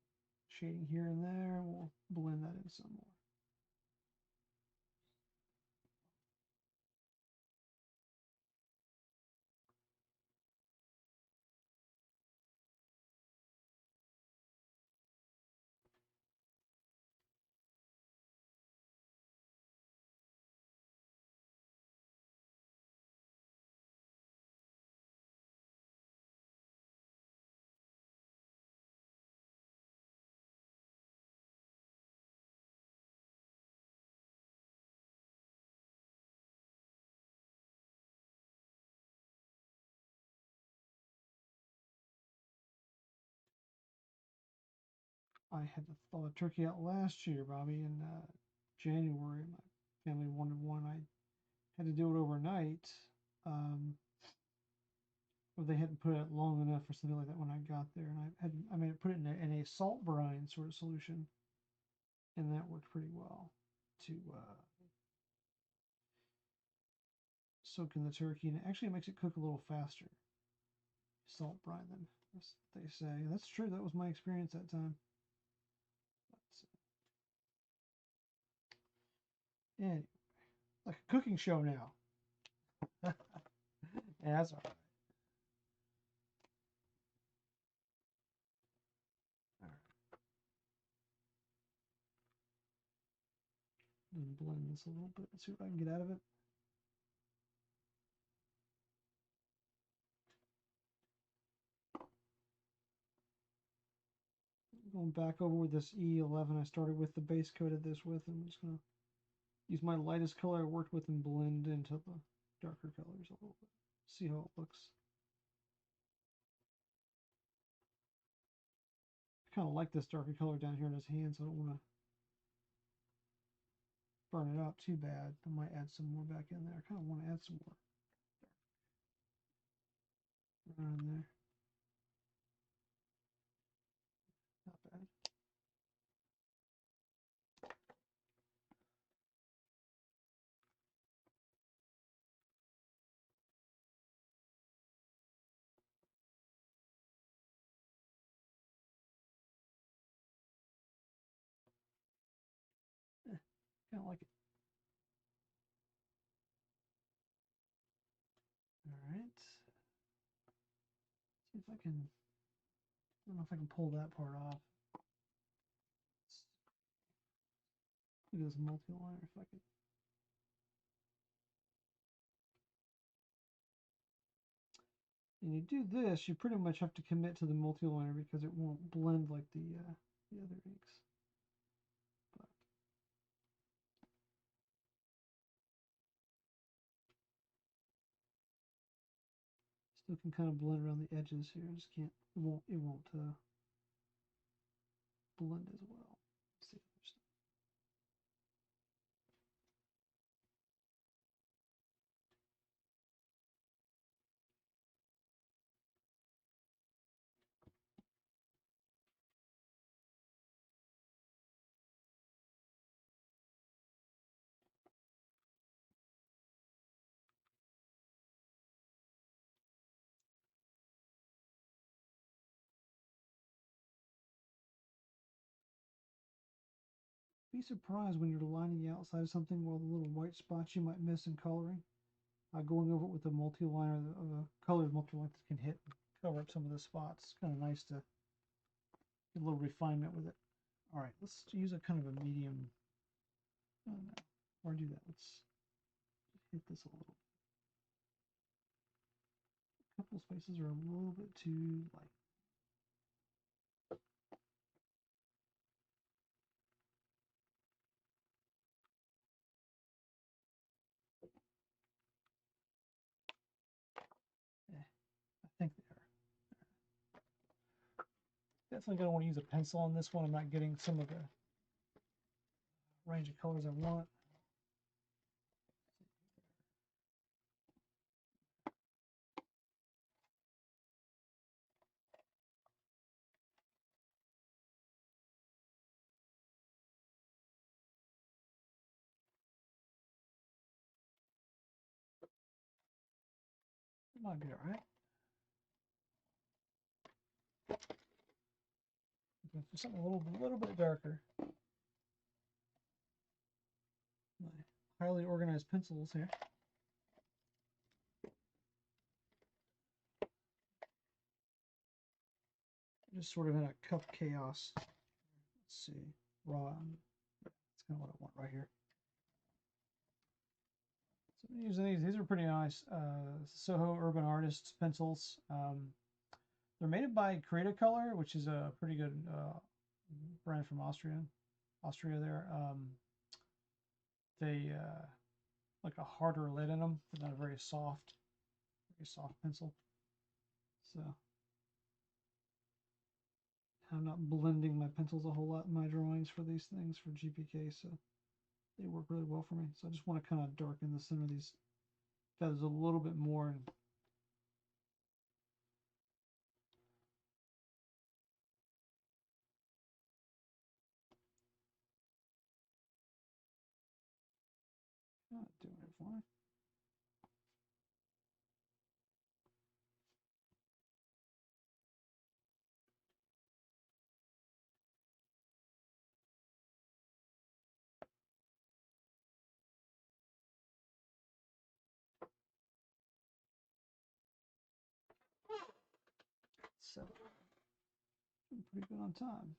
shading here and there. We'll blend that in some more. I had to thaw a turkey out last year, Bobby, in January. My family wanted one. I had to do it overnight. Or they hadn't put it long enough or something like that when I got there, and I made it put it in a salt brine sort of solution, and that worked pretty well to soak in the turkey, and actually it makes it cook a little faster. Salt brine them, as they say. That's true. That was my experience that time. Anyway, like a cooking show now. Yeah, that's all right. All right. And blend this a little bit. See what I can get out of it. Going back over with this E11 I started with, the base coat of this with. I'm just going to use my lightest color I worked with and blend into the darker colors a little bit. See how it looks. I kind of like this darker color down here in his hand, so I don't want to burn it up too bad. I might add some more back in there. I kind of want to add some more around there. Not kind of like it. All right. See if I can. I don't know if I can pull that part off. Look at this multi-liner. If I could. And you do this, you pretty much have to commit to the multi-liner because it won't blend like the other inks. But still can kind of blend around the edges here. Just can't. It won't blend as well. Let's see other stuff. Be surprised when you're lining the outside of something while the little white spots you might miss in coloring. Going over it with a multi-liner, a colored multi-liner that can hit and cover up some of the spots. It's kind of nice to get a little refinement with it. All right, let's use a kind of a medium. Oh no, or do that. Let's hit this a little. A couple spaces are a little bit too light. I think they are. Definitely gonna want to use a pencil on this one. I'm not getting some of the range of colors I want. It might be all right. For something a little bit darker. My highly organized pencils here. Just sort of in a cup chaos. Let's see, raw. That's kind of what I want right here. So I'm using these. These are pretty nice. Soho Urban Artists pencils. They're made by Creative Color, which is a pretty good brand from Austria there. They like a harder lid in them, but not a very soft pencil. So I'm not blending my pencils a whole lot in my drawings for these things for GPK, so they work really well for me. So I just want to kind of darken the center of these feathers a little bit more. And not doing it for me. So I'm pretty good on time.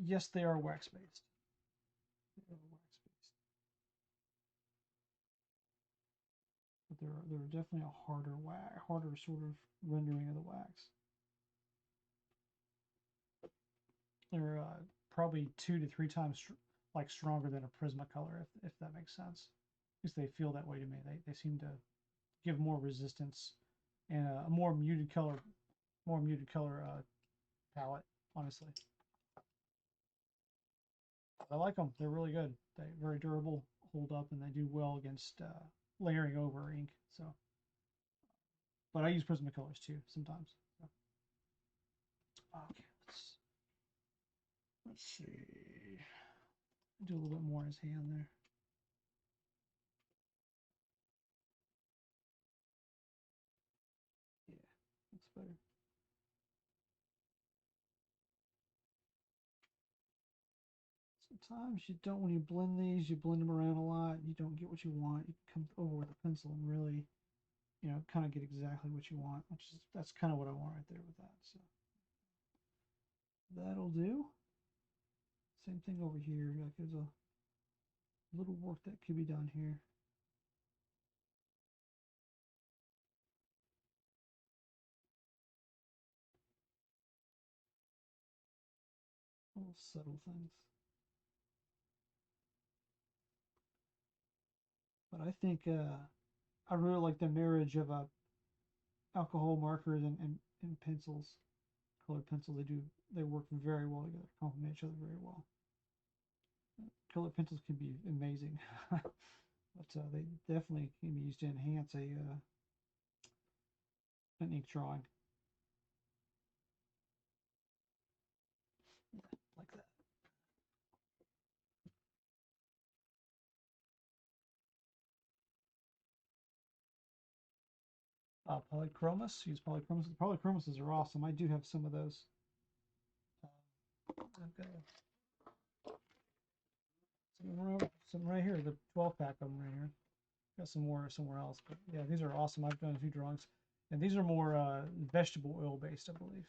Yes, they are wax based. But they're definitely a harder sort of rendering of the wax. They're probably 2 to 3 times like stronger than a Prismacolor, if that makes sense. At least they feel that way to me. They seem to give more resistance and a more muted color palette. Honestly, I like them. They're really good. They're very durable, hold up, and they do well against layering over ink. So, but I use Prismacolors too sometimes. So. Okay, let's see. Do a little bit more in his hand there. Yeah, that's better. Sometimes you don't, when you blend these, you blend them around a lot, you don't get what you want. You can come over with a pencil and really, kind of get exactly what you want, that's kind of what I want right there with that. So that'll do. Same thing over here. Like there's a little work that could be done here. Little subtle things. But I think I really like the marriage of alcohol markers and pencils, colored pencils. They work very well together, complement each other very well. Colored pencils can be amazing, but they definitely can be used to enhance an ink drawing. Yeah, like that. Polychromos. Use polychromas. Polychromases are awesome. I do have some of those. I've got some right here. The 12 pack of them right here. Got some more somewhere else, but yeah, these are awesome. I've done a few drawings, and these are more vegetable oil based, I believe.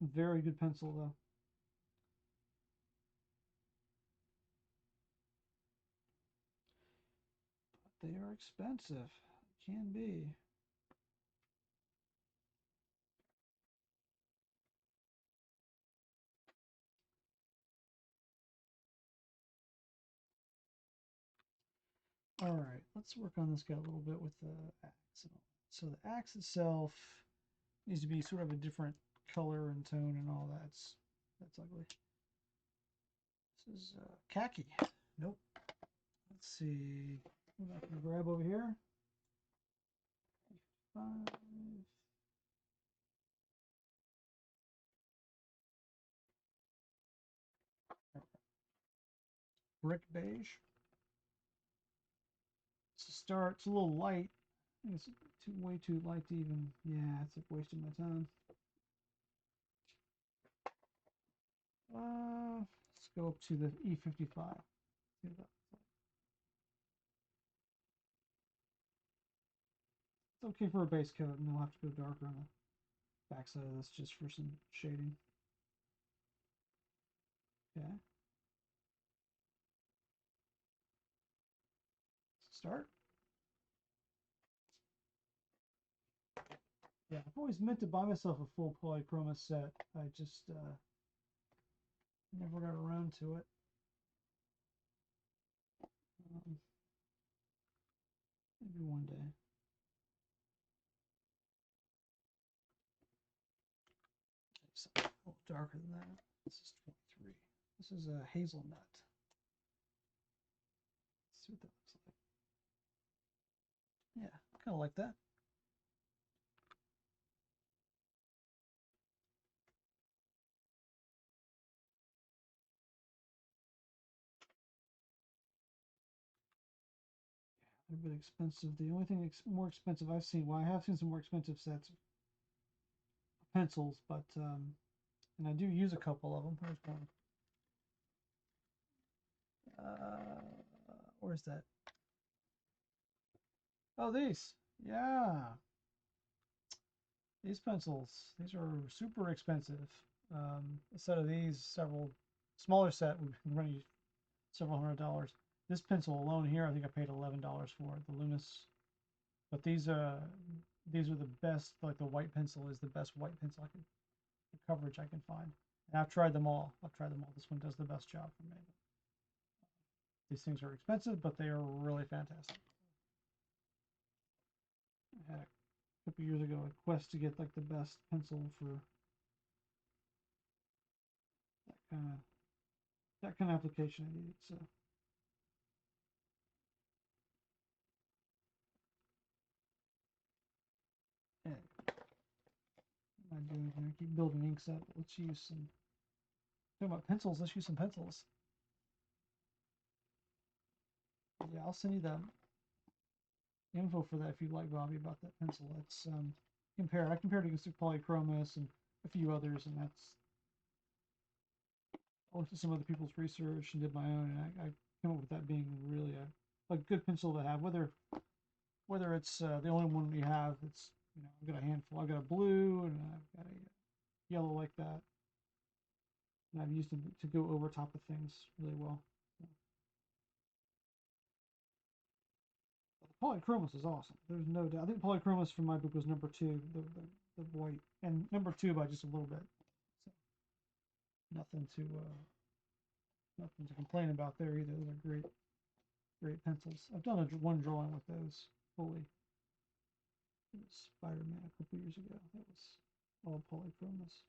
Very good pencil though. But they are expensive. Can be. All right, let's work on this guy a little bit with the axe. So the axe itself needs to be sort of a different color and tone and all that. That's ugly. This is khaki. Nope. Let's see. What I can grab over here. 5. Brick beige. It's a start. It's a little light. I think it's way too light to even. Yeah, it's like wasting my time. Let's go up to the E55. It's okay for a base coat, and we'll have to go darker on the backside of this just for some shading. Okay. Start. Yeah, I've always meant to buy myself a full polychroma set. I just never got around to it. Maybe one day. Something a little darker than that. This is 23. This is a hazelnut. Let's see what that looks like. Yeah, kind of like that. They're a bit expensive. The only thing more expensive I've seen, well, I have seen some more expensive sets of pencils, but and I do use a couple of them. Where's one? Where's that? Oh, these. Yeah, these pencils. These are super expensive. A set of these, several smaller set would run you several $100s. This pencil alone here, I think I paid $11 for it. The Lunas. But these are the best. Like the white pencil is the best white pencil the coverage I can find. And I've tried them all. This one does the best job for me. These things are expensive, but they are really fantastic. I had a couple years ago a quest to get like the best pencil for that kind of application I needed. So yeah, I'm not doing anything. I keep building inks up. Let's use some. Talking about pencils. Let's use some pencils. Yeah, I'll send you the info for that if you'd like, Bobby, about that pencil. It's compare. I compared it against polychromos and a few others, and I looked at some other people's research and did my own, and I came up with that being really a good pencil to have. Whether it's the only one we have, it's I've got a handful. I've got a blue and I've got a yellow like that, and I've used them to go over top of things really well. The polychromos is awesome. There's no doubt. I think polychromos from my book was number 2, the white, and number 2 by just a little bit. So nothing to complain about there either. Those are great pencils. I've done one drawing with those fully. It was Spider-Man a couple years ago. That was all polychromos.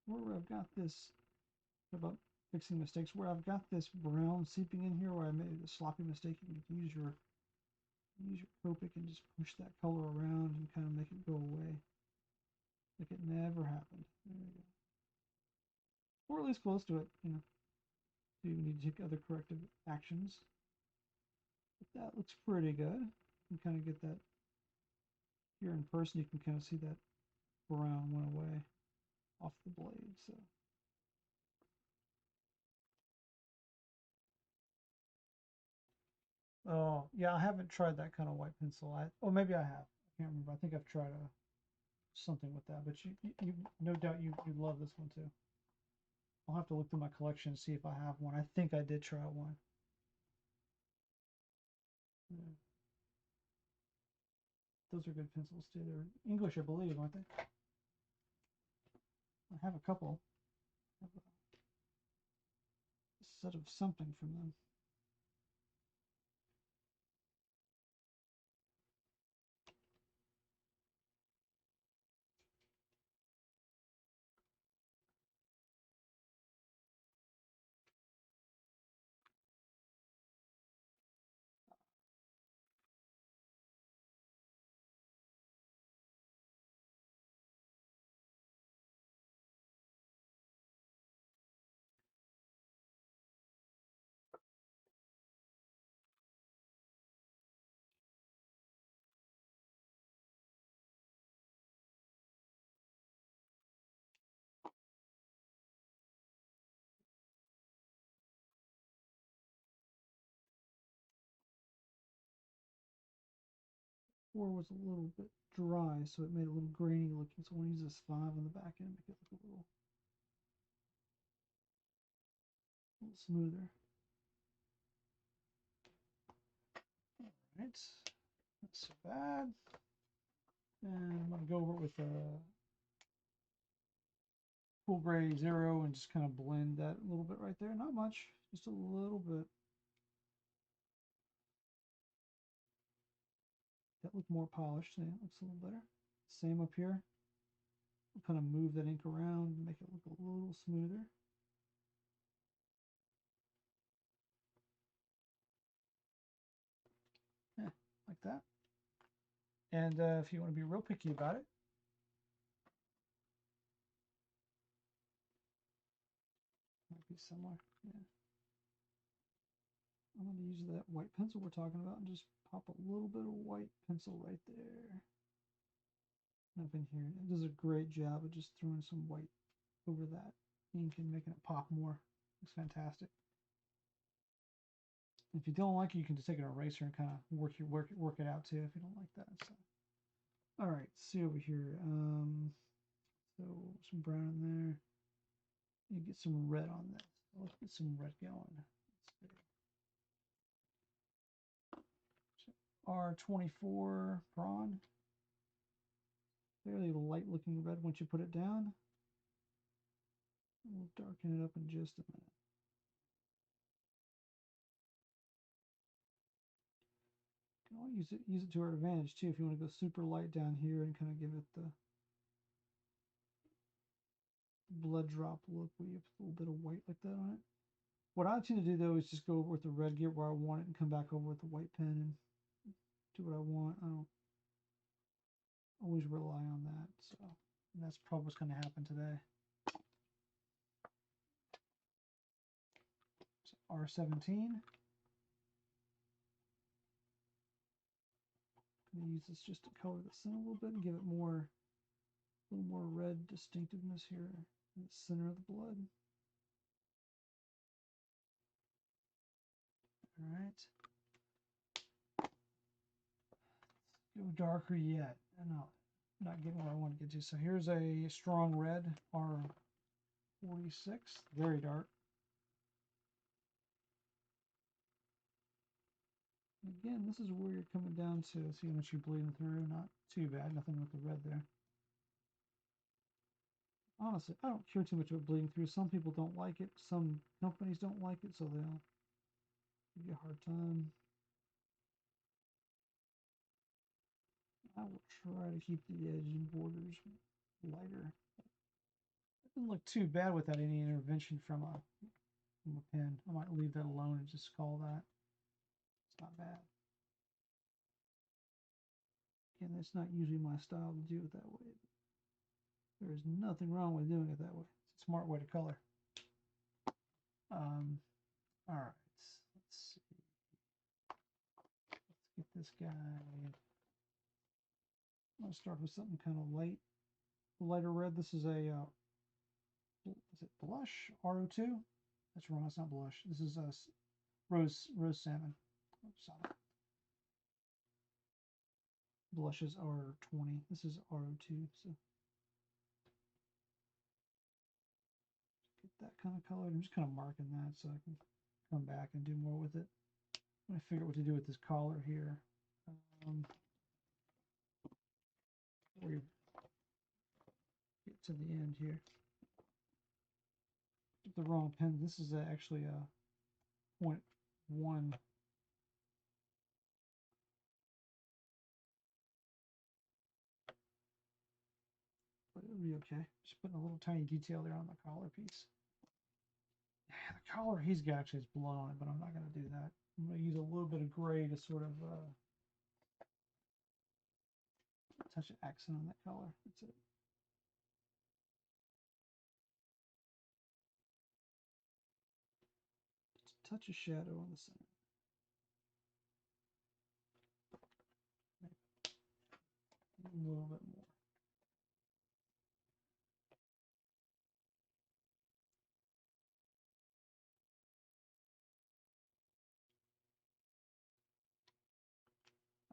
Where I've got this about fixing mistakes, where I've got this brown seeping in here, where I made a sloppy mistake, you can use your Copic and just push that color around and kind of make it go away, like it never happened. There we go, or at least close to it. Do you need to take other corrective actions? But that looks pretty good. You can kind of get that here in person. You can kind of see that brown went away off the blade. So. Oh, yeah, I haven't tried that kind of white pencil. Oh, maybe I have. I can't remember. I think I've tried something with that, but you no doubt you love this one too. I'll have to look through my collection and see if I have one. I think I did try one. Yeah. Those are good pencils too. They're English, I believe, aren't they? I have a couple. I have a set of something from them. Four was a little bit dry, so it made it a little grainy looking. So I want to use this 5 on the back end, make it look a little smoother. All right, not so bad. And I'm going to go over it with a cool gray 0 and just kind of blend that a little bit right there. Not much, just a little bit. That looked more polished. Yeah, it looks a little better. Same up here. I'll kind of move that ink around and make it look a little smoother. Yeah, like that. And if you want to be real picky about it, might be somewhere. Yeah. I'm going to use that white pencil we're talking about and just pop a little bit of white pencil right there. Up in here. It does a great job of just throwing some white over that ink and making it pop more. It's fantastic. If you don't like it, you can just take an eraser and kind of work it out too if you don't like that. So. All right, see over here. So some brown in there. You get some red on this. Let's get some red going. R24 prawn. Fairly light looking red once you put it down. We'll darken it up in just a minute. You can use it to our advantage too if you want to go super light down here and kind of give it the blood drop look where you have a little bit of white like that on it. What I tend to do though is just go over with the red gear where I want it and come back over with the white pen and do what I want. I don't always rely on that. So that's probably what's going to happen today. R17. I'm going to use this just to color the center a little bit and give it a little more red distinctiveness here in the center of the blood. All right. Go darker yet. No, not getting where I want to get to. So here's a strong red, R46, very dark. Again, this is where you're coming down to see how much you're bleeding through. Not too bad, nothing with the red there. Honestly, I don't care too much about bleeding through. Some people don't like it. Some companies don't like it, so they'll give you a hard time. I will try to keep the edge and borders lighter. It doesn't look too bad without any intervention from a pen. I might leave that alone and just call that. It's not bad. Again, that's not usually my style to do it that way. There is nothing wrong with doing it that way. It's a smart way to color. All right, let's see. Let's get this guy. I'm going to start with something kind of lighter red. This is a, is it blush? R02? That's wrong, it's not blush. This is a rose salmon. Sorry. Blushes are 20. This is R02. So get that kind of color. I'm just kind of marking that so I can come back and do more with it. I'm going to figure out what to do with this collar here. Before we get to the end here. The wrong pen. This is actually a 0.1. But it'll be okay. Just putting a little tiny detail there on the collar piece. The collar he's got actually has blood on it, but I'm not going to do that. I'm going to use a little bit of gray to sort of touch an accent on that color. That's it. Just a touch of shadow on the center. Maybe a little bit more.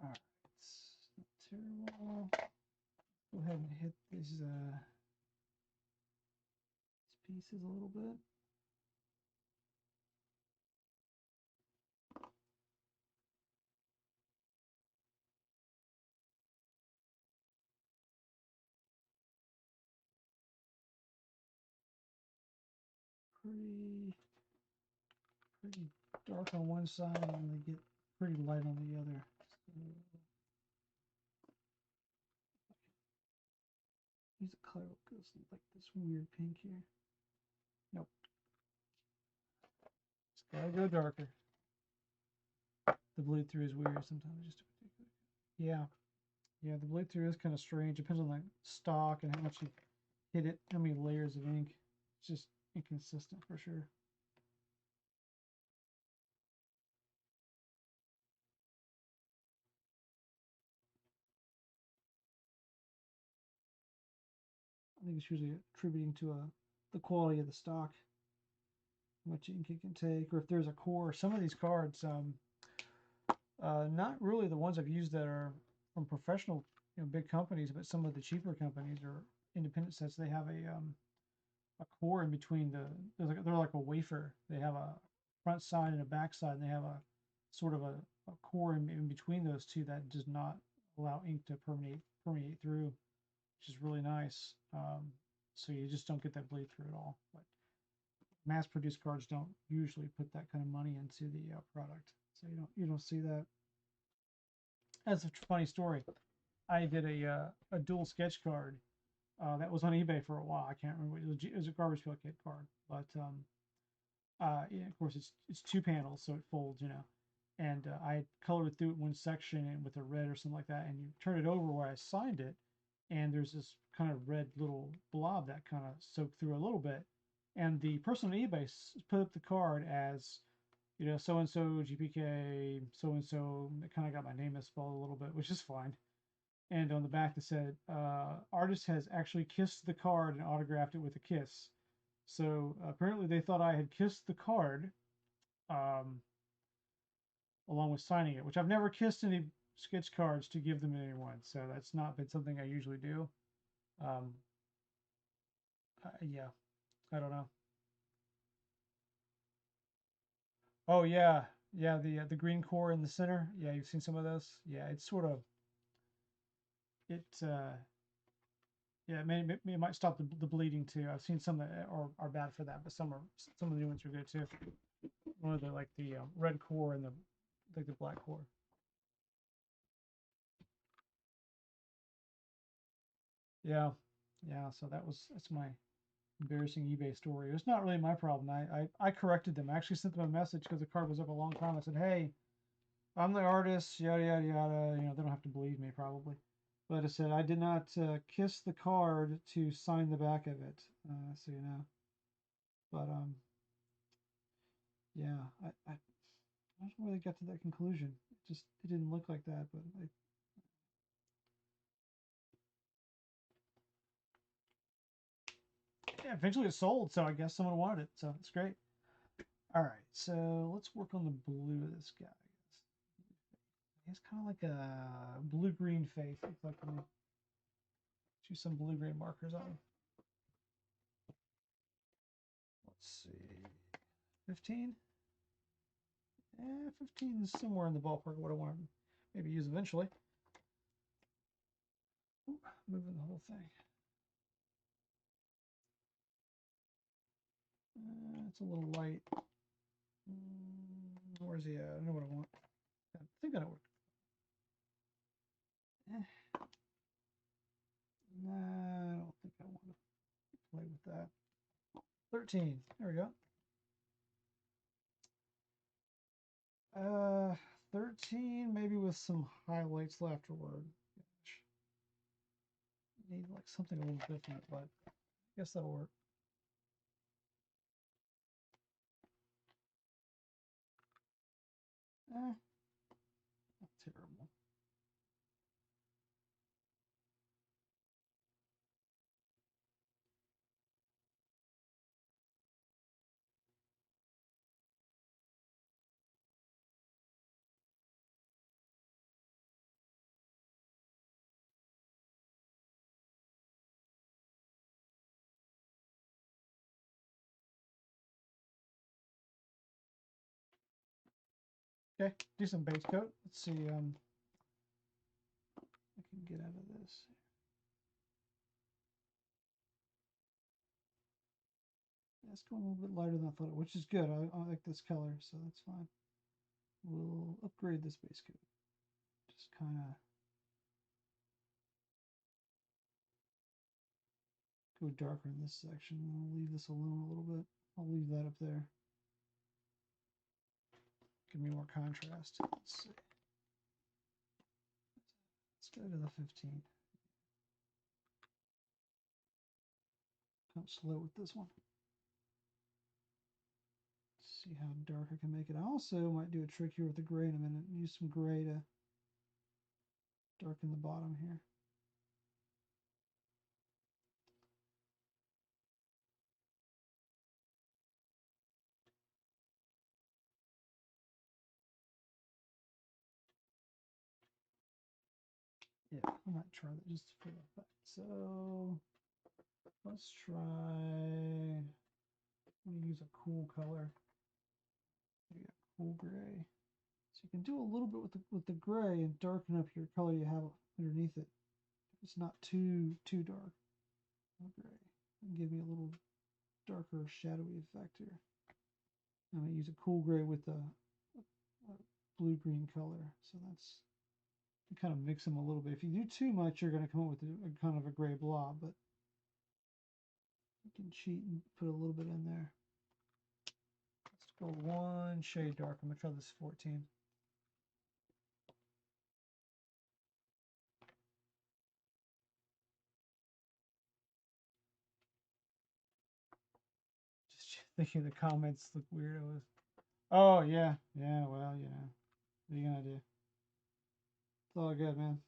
All right, not terrible. Go ahead and hit these pieces a little bit. Pretty dark on one side and they get pretty light on the other. So, use a color that goes like this weird pink here. Nope. It's gotta go darker. The bleed through is weird sometimes. Yeah. Yeah, the bleed through is kind of strange. Depends on the stock and how much you hit it, how many layers of ink. It's just inconsistent for sure. I think it's usually attributing to the quality of the stock, how much ink it can take, or if there's a core. Some of these cards, not really the ones I've used that are from professional, big companies, but some of the cheaper companies or independent sets, they have a core in between they're like a wafer. They have a front side and a back side, and they have a sort of a core in between those two that does not allow ink to permeate through, which is really nice. So you just don't get that bleed through at all. But mass-produced cards don't usually put that kind of money into the product, so you don't see that. That's a funny story. I did a dual sketch card that was on eBay for a while. I can't remember. It was a garbage pail kit card, but yeah, of course it's two panels, so it folds, And I had colored through it one section and with a red or something like that, and you turn it over where I signed it, and there's this kind of red little blob that kind of soaked through a little bit. And the person on eBay put up the card as you know, so and so GPK, so and so. It kind of got my name misspelled a little bit, which is fine. And on the back it said, artist has actually kissed the card and autographed it with a kiss. So apparently they thought I had kissed the card um, along with signing it, which I've never kissed any sketch cards to give them to anyone. So that's not been something I usually do. Um, yeah, I don't know. Oh yeah, yeah, the green core in the center. Yeah, you've seen some of those. Yeah, it's sort of it. Yeah, it might stop the bleeding too. I've seen some that are bad for that, but some of the new ones are good too. One of the like the red core and the like the black core. Yeah, yeah. So that's my embarrassing eBay story. It's not really my problem. I corrected them. I actually sent them a message because the card was up a long time. I said, hey, I'm the artist, yada yada yada. You know, they don't have to believe me probably, but I said I did not kiss the card to sign the back of it. So you know, but yeah, I don't know where they got to that conclusion. It didn't look like that, but yeah, eventually it sold, so I guess someone wanted it, so it's great. All right, so let's work on the blue of this guy. He's kind of like a blue-green face. Looks like I'm choose some blue-green markers on him. Let's see, 15. Yeah, 15 is somewhere in the ballpark of what I want to maybe use eventually. Ooh, moving the whole thing. It's a little light. Where's he at? I know what I want. I think that'll work. Eh, nah, I don't think I want to play with that. 13. There we go. 13, maybe with some highlights afterward. Gosh. Need like something a little different, but I guess that'll work. Not terrible. Okay, do some base coat. Let's see I can get out of this. Yeah, it's going a little bit lighter than I thought, which is good. I like this color, so that's fine. We'll upgrade this base coat. Just kind of go darker in this section. I'll leave this alone a little bit. I'll leave that up there. Give me more contrast. Let's see. Let's go to the 15. Come slow with this one. See how dark I can make it. I also might do a trick here with the gray in a minute. Use some gray to darken the bottom here. Yeah, I might try that just for the fact. So let's try. I'm gonna use a cool color. Maybe a cool gray. So you can do a little bit with the gray and darken up your color you have underneath it. It's not too dark. Gray. And give me a little darker shadowy effect here. I'm gonna use a cool gray with a blue-green color. So that's you kind of mix them a little bit. If you do too much, you're going to come up with a kind of a gray blob, but you can cheat and put a little bit in there. Let's go one shade dark. I'm going to try this 14. Just thinking the comments look weird. Oh yeah, yeah. Well, you know, what are you gonna do? It's all good, man.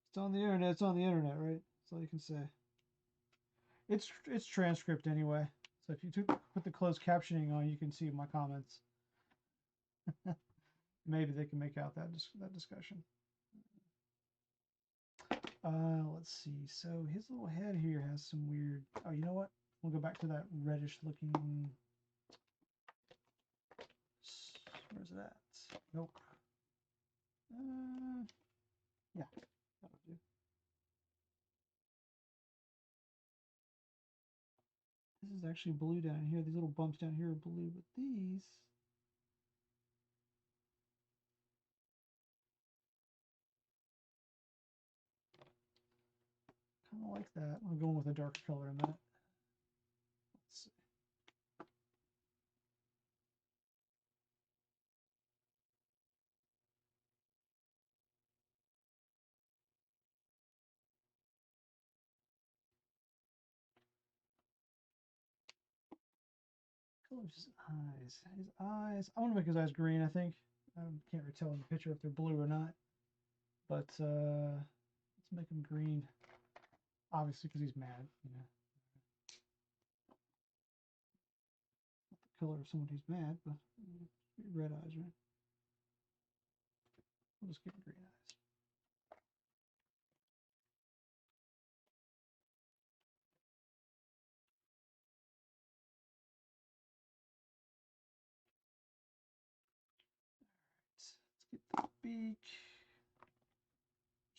It's on the internet. It's on the internet, right? That's all you can say. It's transcript anyway. So if you put the closed captioning on, you can see my comments. Maybe they can make out that discussion. Let's see. So his little head here has some weird. Oh, you know what? We'll go back to that reddish looking. Where's it at? Nope. Yeah, that'll do. This is actually blue down here. These little bumps down here are blue, but these. Kind of like that. I'm going with a darker color in a minute. Let's see. Color's his eyes. His eyes. I want to make his eyes green, I think. I can't really tell in the picture if they're blue or not. But let's make him green. Obviously, because he's mad, you know. Not the color of someone who's mad, but red eyes, right? We'll just get green eyes. Let's get the beak.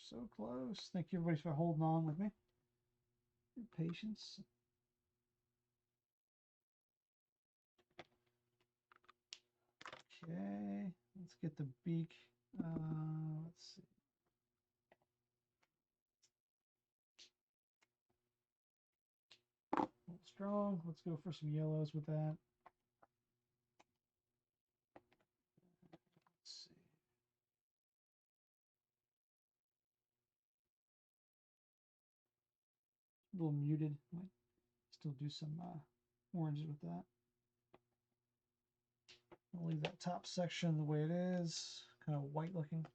So close. Thank you, everybody, for holding on with me. Your patience. Okay, let's get the beak. Let's see. A little strong. Let's go for some yellows with that. Let's see. A little muted. Might still do some oranges with that. I'll leave that top section the way it is, kind of white looking.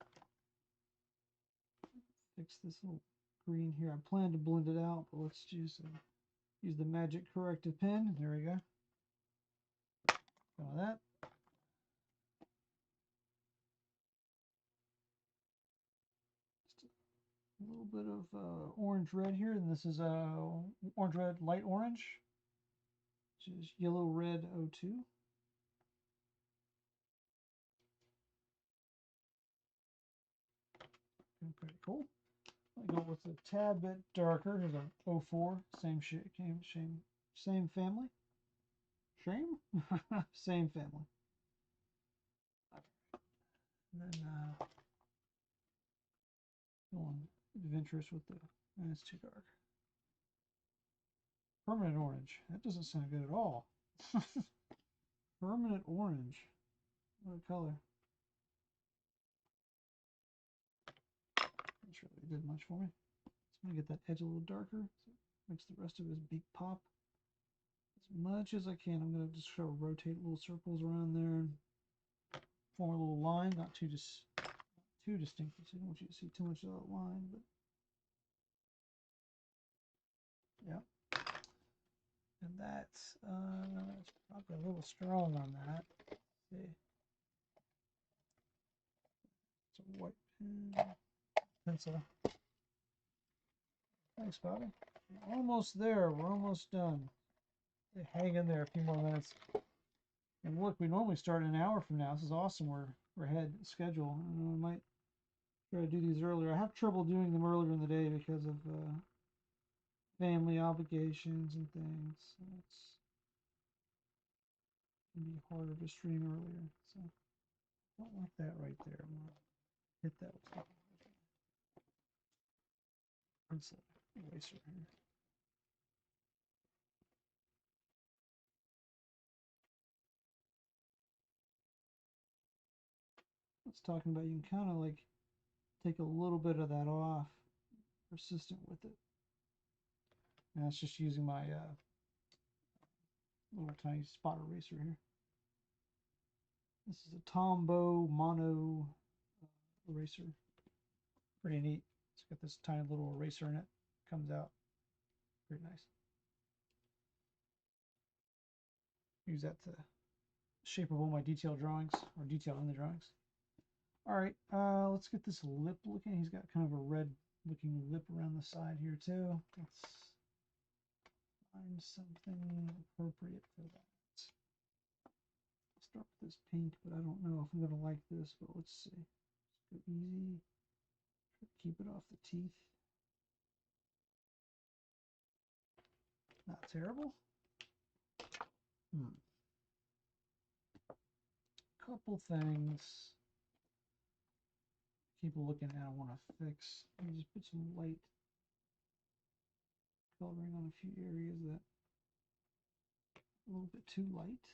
Fix this little green here. I plan to blend it out, but let's use the magic corrective pen. There we go. Got that. Just a little bit of orange red here, and this is orange red light orange, which is yellow red 02. Pretty cool. I go with a tad bit darker. Here's a 04, same same family. Shame? Same family. And then going adventurous with the, and it's too dark. Permanent orange. That doesn't sound good at all. Permanent orange. What a color. Not sure they did much for me. So I'm gonna get that edge a little darker. So it makes the rest of his beak pop. As much as I can, I'm gonna just try to rotate little circles around there and form a little line, not too distinct. So I don't want you to see too much of that line, but yeah. And that's probably a little strong on that. Let's see. It's a white pen, pencil. Thanks, Bobby. We're almost there. We're almost done. Hang in there a few more minutes. And look, we normally start an hour from now. This is awesome. We're ahead schedule. We might try to do these earlier. I have trouble doing them earlier in the day because of family obligations and things. So it's gonna be harder to stream earlier. So I don't like that right there. I'm gonna hit that with pencil eraser here. It's talking about you can kind of like take a little bit of that off persistent with it. Now it's just using my little tiny spot eraser here. This is a Tombow mono eraser. Pretty neat. It's got this tiny little eraser in it. Comes out. Pretty nice. Use that to shape of all my detail drawings, or detail in the drawings. All right, let's get this lip looking. He's got kind of a red looking lip around the side here too. Let's find something appropriate for that. I'll start with this pink, but I don't know if I'm gonna like this, but let's see. Let's go easy. Keep it off the teeth. Not terrible. Couple things keep looking at. I want to fix. Let me just put some light coloring on a few areas that a little bit too light.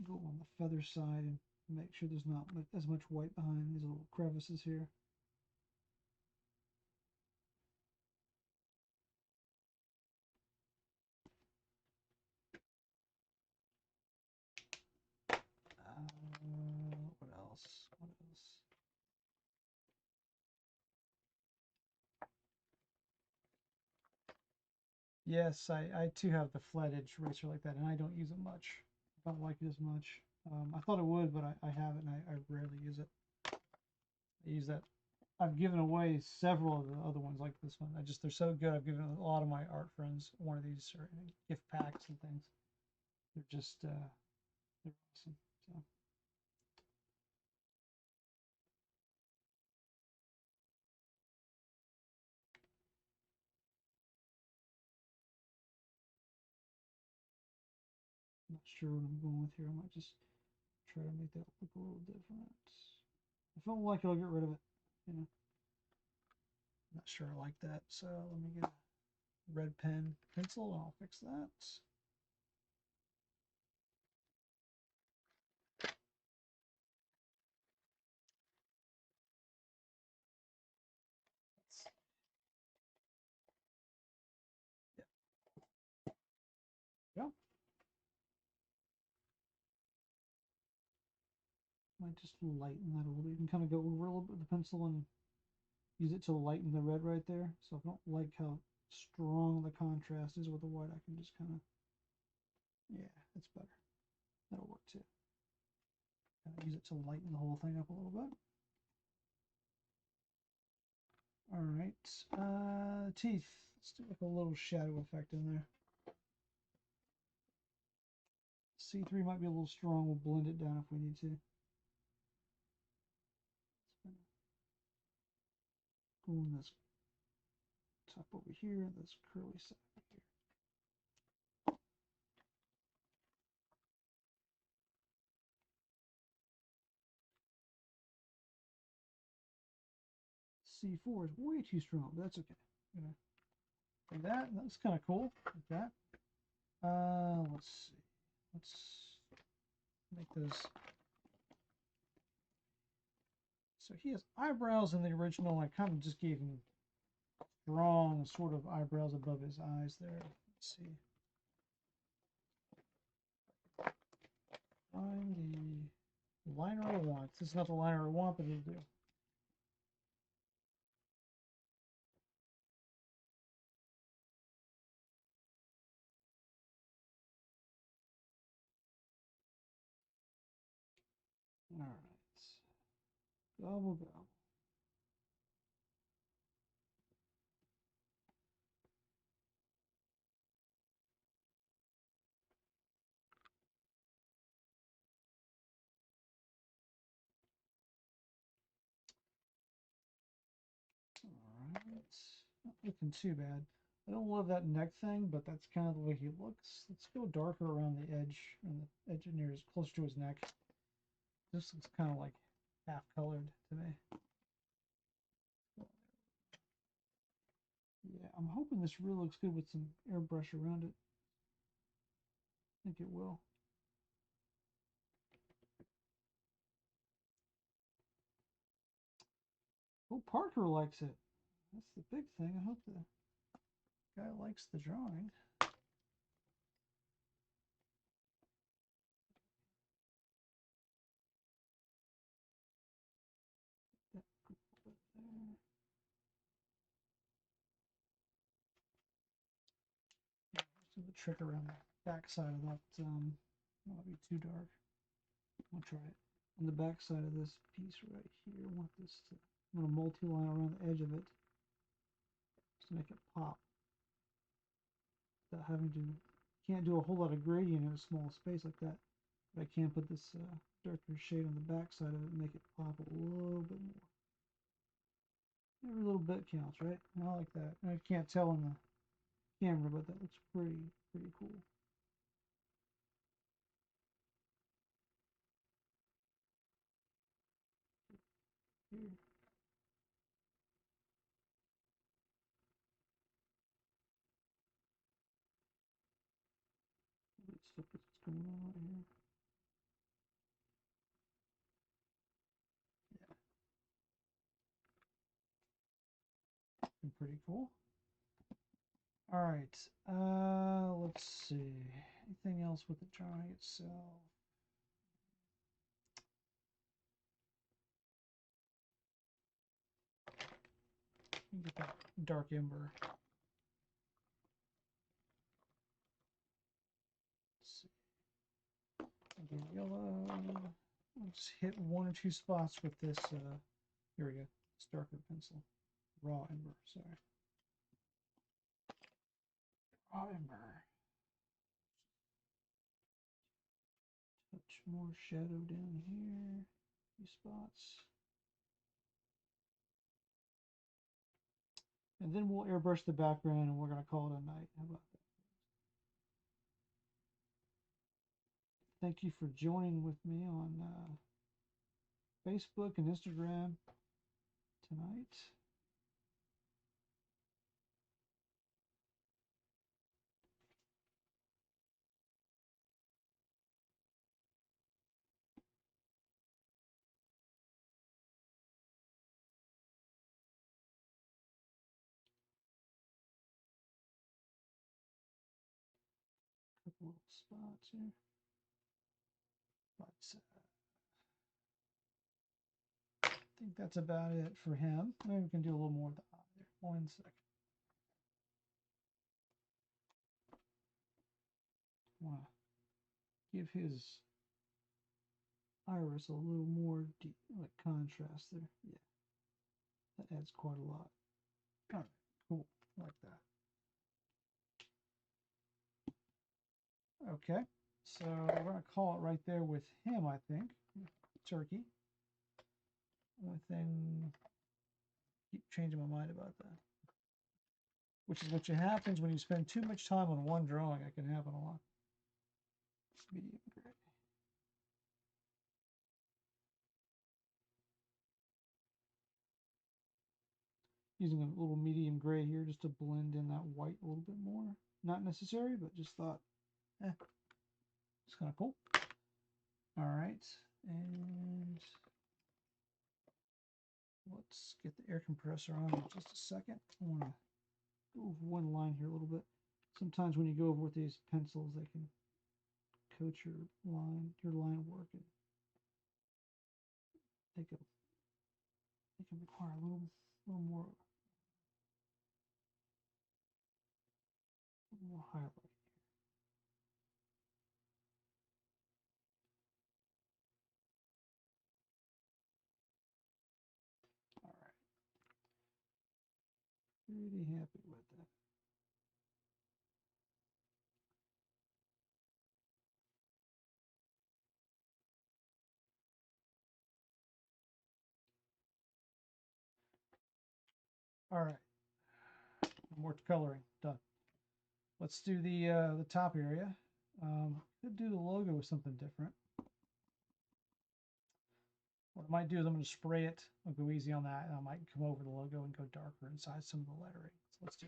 Go on the feather side and make sure there's not as much white behind these little crevices here. What else? What else? Yes, I too have the flat edge eraser like that, and I don't use it much. I don't like it as much. I thought it would, but I haven't. I rarely use it. I use that. I've given away several of the other ones like this one. They're so good. I've given a lot of my art friends one of these, or gift packs and things. They're just they're awesome. So. Not sure what I'm going with here. I might just try to make that look a little different. If I don't like it, I'll get rid of it. You know, not sure I like that. So let me get a red pen pencil and I'll fix that. Yeah. Might just lighten that a little bit. You can kind of go over a little bit with the pencil and use it to lighten the red right there. So if I don't like how strong the contrast is with the white, I can just kind of, yeah, it's better. That'll work too. Kind of use it to lighten the whole thing up a little bit. All right, teeth. Let's do like a little shadow effect in there. C3 might be a little strong. We'll blend it down if we need to. Go on this top over here, this curly side over here. C4 is way too strong, but that's okay. I'm gonna do that. That's kind of cool. Like that. Let's see. Let's make those. So he has eyebrows in the original. I kind of just gave him strong sort of eyebrows above his eyes there. Let's see. Find the liner I want. This is not the liner I want, but it'll do. All right. Gobble gobble. Alright, not looking too bad. I don't love that neck thing, but that's kind of the way he looks. Let's go darker around the edge, and the edge near is closer to his neck. This looks kind of like half colored to me. Yeah, I'm hoping this really looks good with some airbrush around it. think it will. Oh, Parker likes it. That's the big thing. I hope the guy likes the drawing. Do the trick around the back side of that. Might be too dark. I'll try it. On the back side of this piece right here, I want this to, I'm going to multi-line around the edge of it to make it pop. Without having to, can't do a whole lot of gradient in a small space like that. But I can put this darker shade on the back side of it and make it pop a little bit more. Every little bit counts, right? I like that. I can't tell on the camera, but that looks pretty cool. Here. Let's look at what's going on right here. Yeah. Pretty cool. All right. Let's see. Anything else with the drawing itself? Get that dark ember. Let's see. Again, yellow. Let's hit one or two spots with this. Here we go. This darker pencil. Raw ember. Sorry. Raw ember. Touch more shadow down here. A few spots. And then we'll airbrush the background and we're going to call it a night. How about that? Thank you for joining with me on Facebook and Instagram tonight. Couple little spots here. But I think that's about it for him. Maybe we can do a little more of the eye there. 1 second. Want to give his iris a little more deep, like contrast there. Yeah, that adds quite a lot. All right, cool, like that. Okay, so we're gonna call it right there with him, I think. Turkey. Only thing, keep changing my mind about that. Which is what happens when you spend too much time on one drawing. It can happen a lot. Medium gray. Using a little medium gray here just to blend in that white a little bit more. Not necessary, but just thought, it's kind of cool. All right, and let's get the air compressor on in just a second. I want to go over one line here a little bit. Sometimes when you go over with these pencils, they can coat your line work, and they can require a little more highlight. All right, pretty happy with that. All right, more coloring done. Let's do the top area. Could do the logo with something different. What I might do is I'm going to spray it. I'll go easy on that, and I might come over the logo and go darker inside some of the lettering. So let's do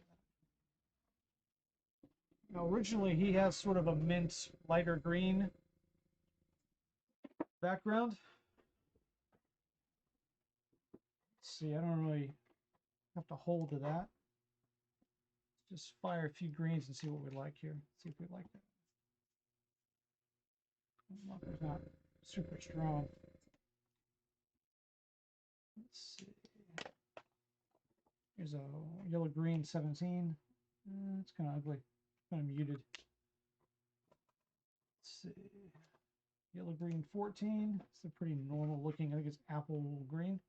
that. Now, originally, he has sort of a mint, lighter green background. Let's see, I don't really have to hold to that. Just fire a few greens and see what we like here. See if we like that. Marker's not super strong. Let's see. Here's a yellow green 17. It's kind of ugly, kind of muted. Let's see. Yellow green 14. It's a pretty normal looking. I think it's apple green.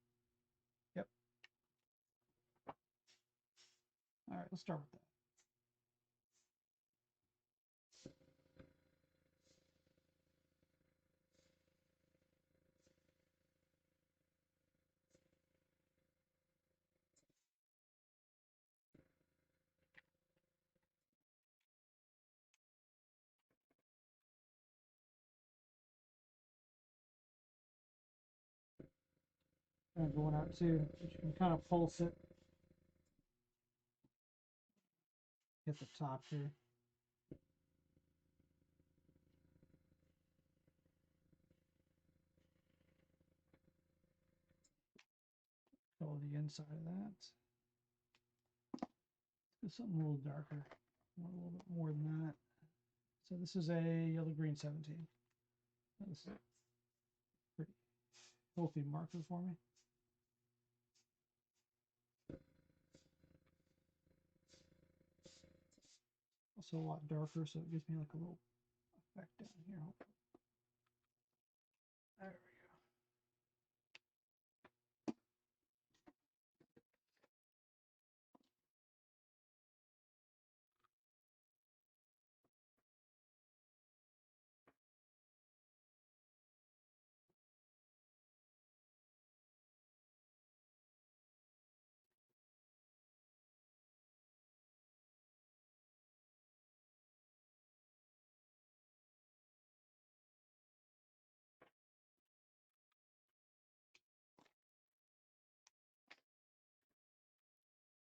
Yep. All right, let's start with that. Kind of going out too, but you can kind of pulse it. Hit the top here. Color the inside of that. Do something a little darker. A little bit more than that. So this is a yellow green 17. This is a pretty healthy marker for me. Also a lot darker, so it gives me like a little effect down here. There we go.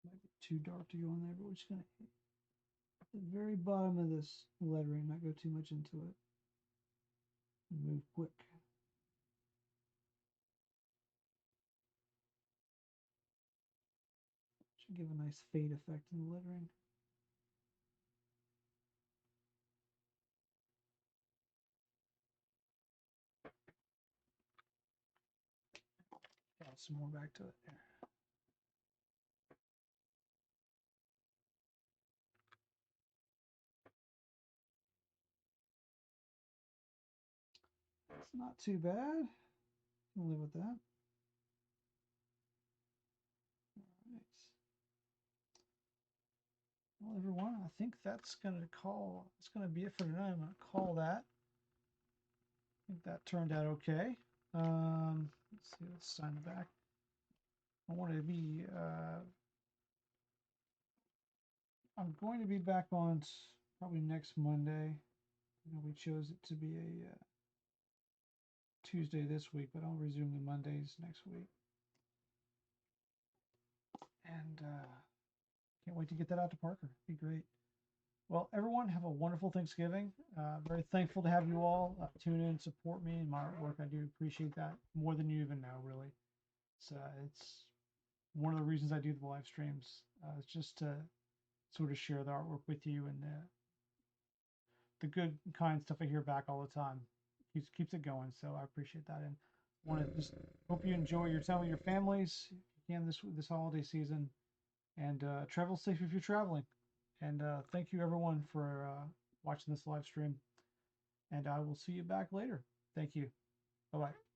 Might be too dark to go in there, but we're just gonna hit the very bottom of this lettering, not go too much into it. Move quick. Should give a nice fade effect in the lettering. Add some more back to it there. It's not too bad. I'll live with that. All right. Well, everyone, I think that's going to be it for tonight. I'm going to call that. I think that turned out okay. Let's see, let's sign the back. I want to be, I'm going to be back on probably next Monday. We chose it to be a Tuesday this week, but I'll resume the Mondays next week. And can't wait to get that out to Parker. It'd be great. Well, everyone, have a wonderful Thanksgiving. Very thankful to have you all tune in and support me in my artwork. I do appreciate that more than you even know, really. It's one of the reasons I do the live streams. It's just to sort of share the artwork with you, and the good, kind stuff I hear back all the time keeps it going. So I appreciate that, and want to just hope you enjoy your time with your families again this holiday season, and travel safe if you're traveling. And thank you everyone for watching this live stream, and I will see you back later. Thank you. Bye bye.